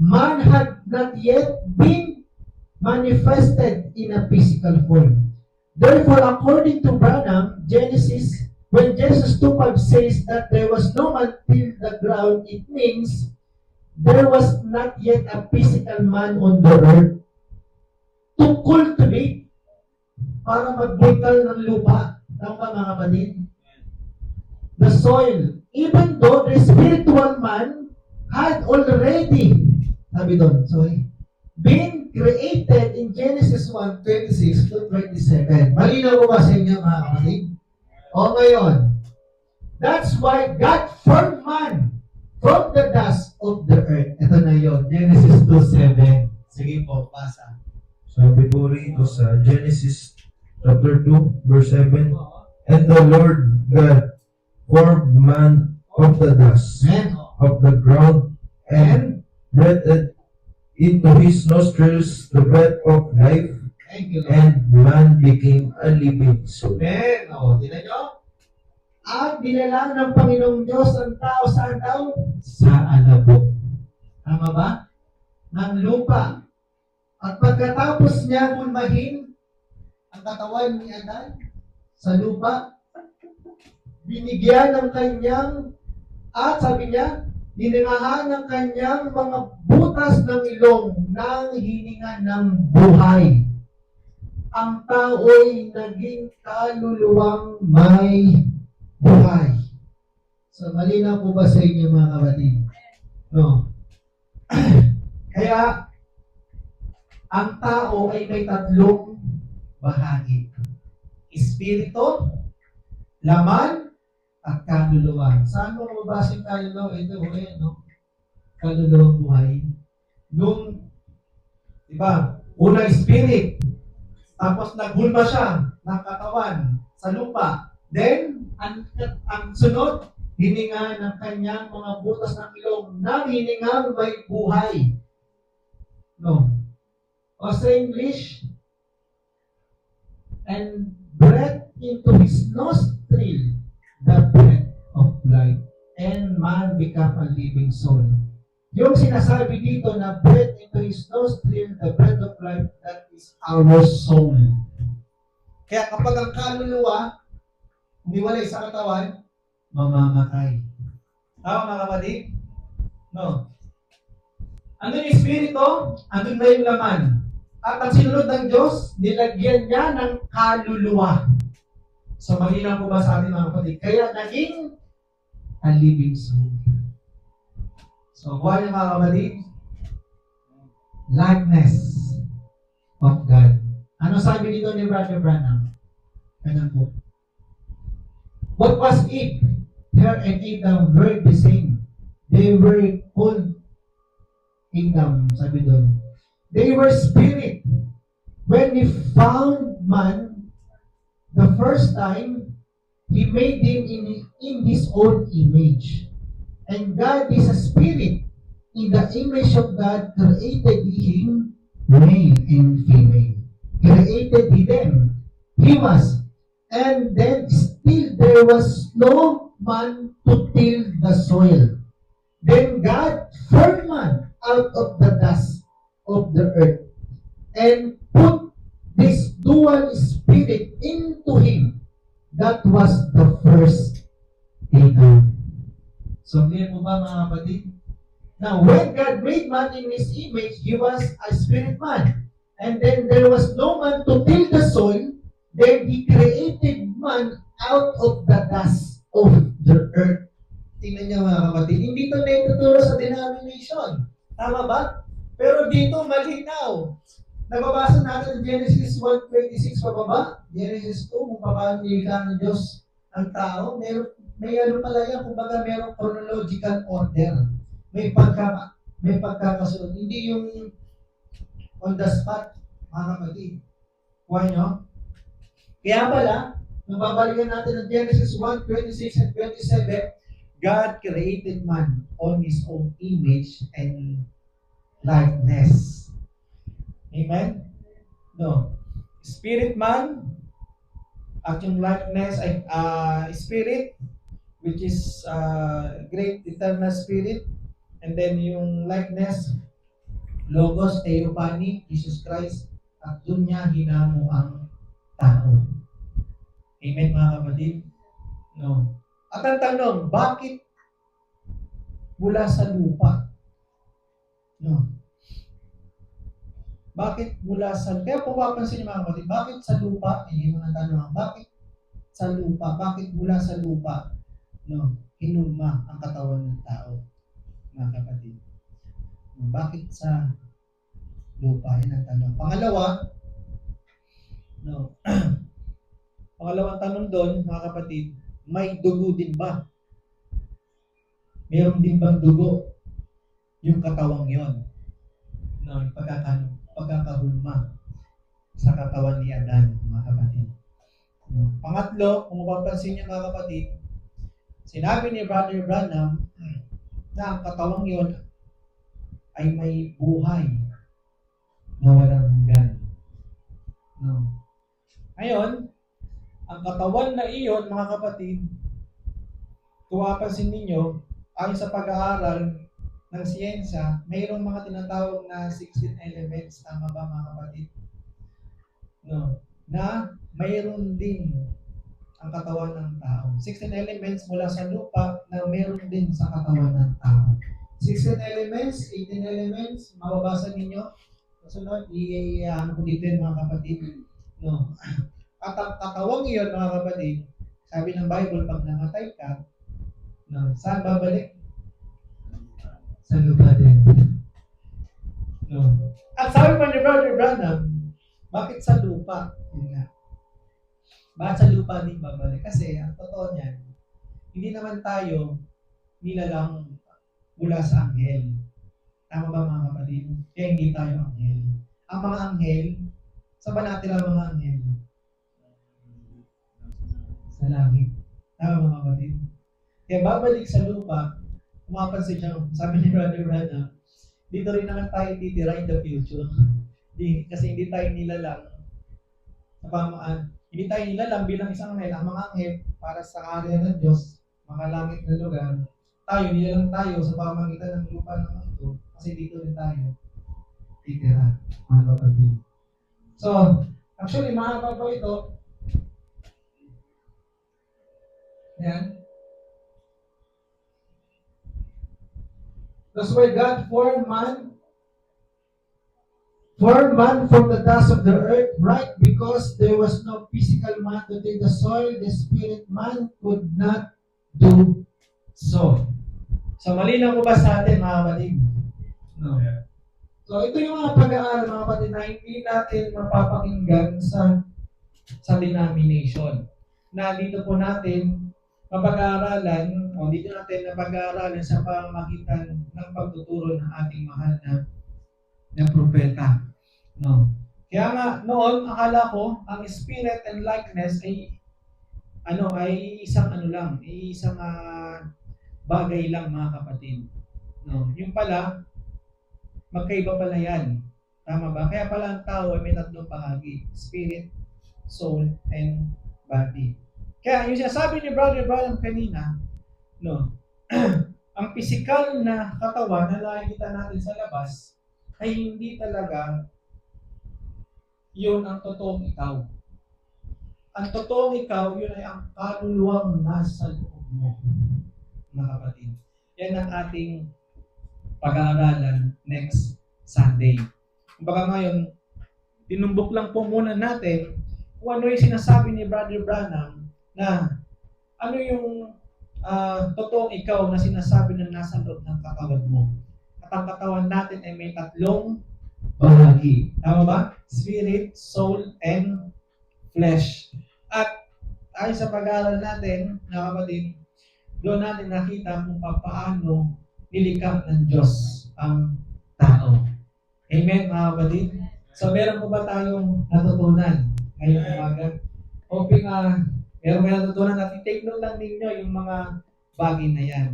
S4: man had not yet been manifested in a physical form. Therefore, according to Branham, when Genesis 2:5 says that there was no man till the ground, it means there was not yet a physical man on the earth to cultivate para magbuntal ng lupa. Tama ba mga kapatid? The soil. Even though the spiritual man had already, been created in Genesis 1:26-27. Malinaw ko ba sa inyo mga kapatid? O ngayon, that's why God formed man from the dust of the earth. Ito na yun, Genesis 2:7. Sige po, basa.
S5: Sabi po rito sa Genesis chapter 2, verse 7, and the Lord God formed man of the dust
S4: Amen.
S5: of the ground and breathed into his nostrils the breath of life,
S4: Thank you, Lord.
S5: and man became a living soul.
S4: Amen. O, tingnan nyo. At dinilang ng Panginoong Diyos ang tao saan daw? Sa alabok. Tama ba? Ng lupa. At pagkatapos niya gulmahin ang katawan ni Adan sa lupa, binigyan ng kanyang, at sabi niya, hiningahan ng kanyang mga butas ng ilong ng hininga ng buhay. Ang tao'y naging kaluluwang may buhay. So, malinaw po ba sa inyo mga kapatid? No. Kaya, ang tao ay may tatlong bahagi. Espiritu, laman, at kaluluwa. Saan mo mabasing kaluluwa? Ito, no? Kaluluwang buhay. Nung, diba, una spirit, tapos naghulma siya ng katawan sa lupa. Then, ang sunod, hininga ng kanyang mga butas ng ilong na hiningang may buhay. No. O sa English, and breath into his nostril the breath of life, and man become a living soul. Yung sinasabi dito na breath into his nostril, the breath of life, that is our soul. Kaya kapag ang kaluluwa, umiwalay sa katawan, mamamatay. Tama mga kapatid? No. Andun yung espiritu, andun na yung laman. At ang sinunod ng Diyos, nilagyan niya ng kaluluwa. So, malinaw po ba sa atin mga kapatid? Kaya naging a living soul. So, buwan niya mga kapatid, likeness of God. Ano sabi dito ni Brother Branham? Ganun po. What was Eve? Her and Adam were the same. They were called Adam, sabi doon. They were spirit. When he found man the first time, he made him in his own image. And God is a spirit. In the image of God created him, male and female. Created he them. He was. And then still there was no man to till the soil. Then God formed man out of the dust of the earth and put this dual spirit into him. That was the first Adam. So, clear mo ba mga kapatid? Now, when God made man in His image, He was a spirit man. And then there was no man to till the soil. Then He created man out of the dust of the earth. Tingnan niyo mga kapatid, hindi ito na ituturo sa denomination. Tama ba? Pero dito malinaw. Nababasa natin Genesis 1:26 pababa, Genesis 2, kung paano nilikha ng Diyos ang tao. May ano pala yan, kumbaga mayroong chronological order. May pagkakasunod. Hindi yung on the spot, mga kapatid. Kuha nyo? Kaya pala, nung babalikan natin ng Genesis 1:26 and 27, God created man on His own image and likeness. Amen? No. Spirit man, at yung likeness ay spirit, which is great eternal spirit, and then yung likeness, Logos, Theophany, Jesus Christ, at doon niya hinamo ang tao. Amen mga kapatid? No. At ang tanong, bakit mula sa lupa? No. Bakit mula sa... Kaya kung mapapansin niyo mga kapatid, bakit sa lupa? Hindi mo natanong, bakit sa lupa? Bakit mula sa lupa? No. Hinulma ang katawan ng tao, mga kapatid. No. Bakit sa lupa? Yan ang tanong. Pangalawa, no. Pangalawang tanong doon, mga kapatid, may dugo din ba? Meron din bang dugo yung katawang yon? No, pagkakahulma sa katawan ni Adan, mga kapatid. No. Pangatlo, kung mapapansin niyo mga kapatid, sinabi ni Brother Branham na ang katawang yon ay may buhay na walang hanggan. No. Ngayon, ang katawan na iyon, mga kapatid, kung mapapansin ninyo, ayon sa pag-aaral ng siyensya, mayroong mga tinatawag na 16 elements, tama ba mga kapatid? No, na mayroon din ang katawan ng tao. 16 elements mula sa lupa na mayroon din sa katawan ng tao. 16 elements, 18 elements, mababasa ninyo. Kasunod, ano ko dito yun, mga kapatid. No. At ang katawang iyon, mga kapatid, sabi ng Bible, pag namatay ka, no, saan babalik? Sa lupa din. No. At sabi pa ni Brother Branham, bakit sa lupa? Yun nga. Bakit sa lupa din babalik? Kasi, ang totoo niyan, hindi naman tayo nilalang mula sa anghel. Tama ba mga kapatid? Kaya hindi tayo anghel. Ang mga anghel, saan ba natira ang mga anghel? Sa langit. Tama mga kapatid? Kaya babalik sa lupa, umapansin siya, sabi ni Brother Branham, dito rin naman tayo titira in the future. Kasi hindi tayo nilalang sa pamaan. Hindi tayo nilalang bilang isang anghel. Ang mga anghel, para sa karya ng Diyos, makalangit na lugar, tayo, nilalang tayo sa pamagitan ng lupa ng ito, kasi dito rin tayo titira, mga kapatid. So, actually, mahaba pa ito. Yan. That's why God formed man from the dust of the earth, right? Because there was no physical man to till the soil, the spirit man could not do so. So, malinaw ko ba sa atin, mga kapatid? No. So, ito yung mga pag-aaral, mga kapatid, na hindi natin mapapakinggan sa denomination. Na dito po natin mapag-aaralan, o dito natin napag-aaralan sa pamamagitan ng pagtuturo ng ating mahal na propeta. No. Kaya nga, noon, akala ko, ang spirit and likeness ay isang bagay lang, mga kapatid. No. Yung pala, magkaiba pala yan. Tama ba? Kaya pala ang tao ay may tatlong bahagi. Spirit, soul, and body. Kaya yung sinasabi ni Brother Branham kanina,
S1: No. Ang pisikal na katawan na nakikita natin sa labas ay hindi talaga yun ang totoong ikaw. Ang totoong ikaw, yun ay ang kaluluwang nasa loob mo, mga kapatid. Yan ang ating pag-aaralan next Sunday. Baka ngayon, tinumbok lang po muna natin kung ano yung sinasabi ni Brother Branham na ano yung totoong ikaw na sinasabi na nasa loob ng katawan mo. At ang katawan natin ay may tatlong bahagi. Tama ba? Spirit, soul, and flesh. At ayon sa pag-aaral natin, mga kapatid, doon natin nakita kung paano nilikha ng Diyos ang tao. Amen, mga kapatid? So, meron po ba tayong natutunan ngayong umaga? Hoping meron kayo natutunan at i-take note lang ninyo yung mga bagay na yan.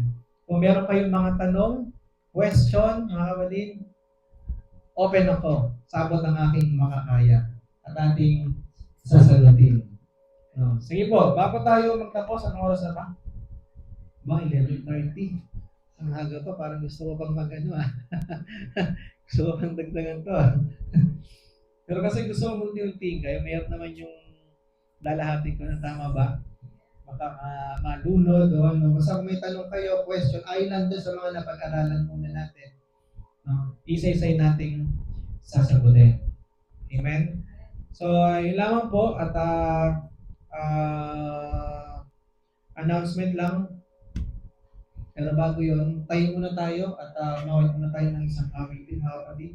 S1: Kung meron kayong mga tanong, question, mga kapatid, open ako. Sabot ang aking makakaya at ating sasagutin. No. Sige po, bago tayo magtapos, anong oras na ba? Ba, 11:30. Ang aga pa, parang gusto ko pang gusto ko pang dagdagan to. Pero kasi gusto ko multi-ulting, kaya mayroon naman yung lalahati ko na tama ba? Baka malunod o ano. Basta kung may tanong kayo, question, ay nandun sa mga napag-aralan muna natin. No? Isa-isay nating sasagutin. Amen? So, yun lamang po at announcement lang. Pero bago yun, tayo muna tayo at mawag muna tayo ng isang awitin, mga kapatid.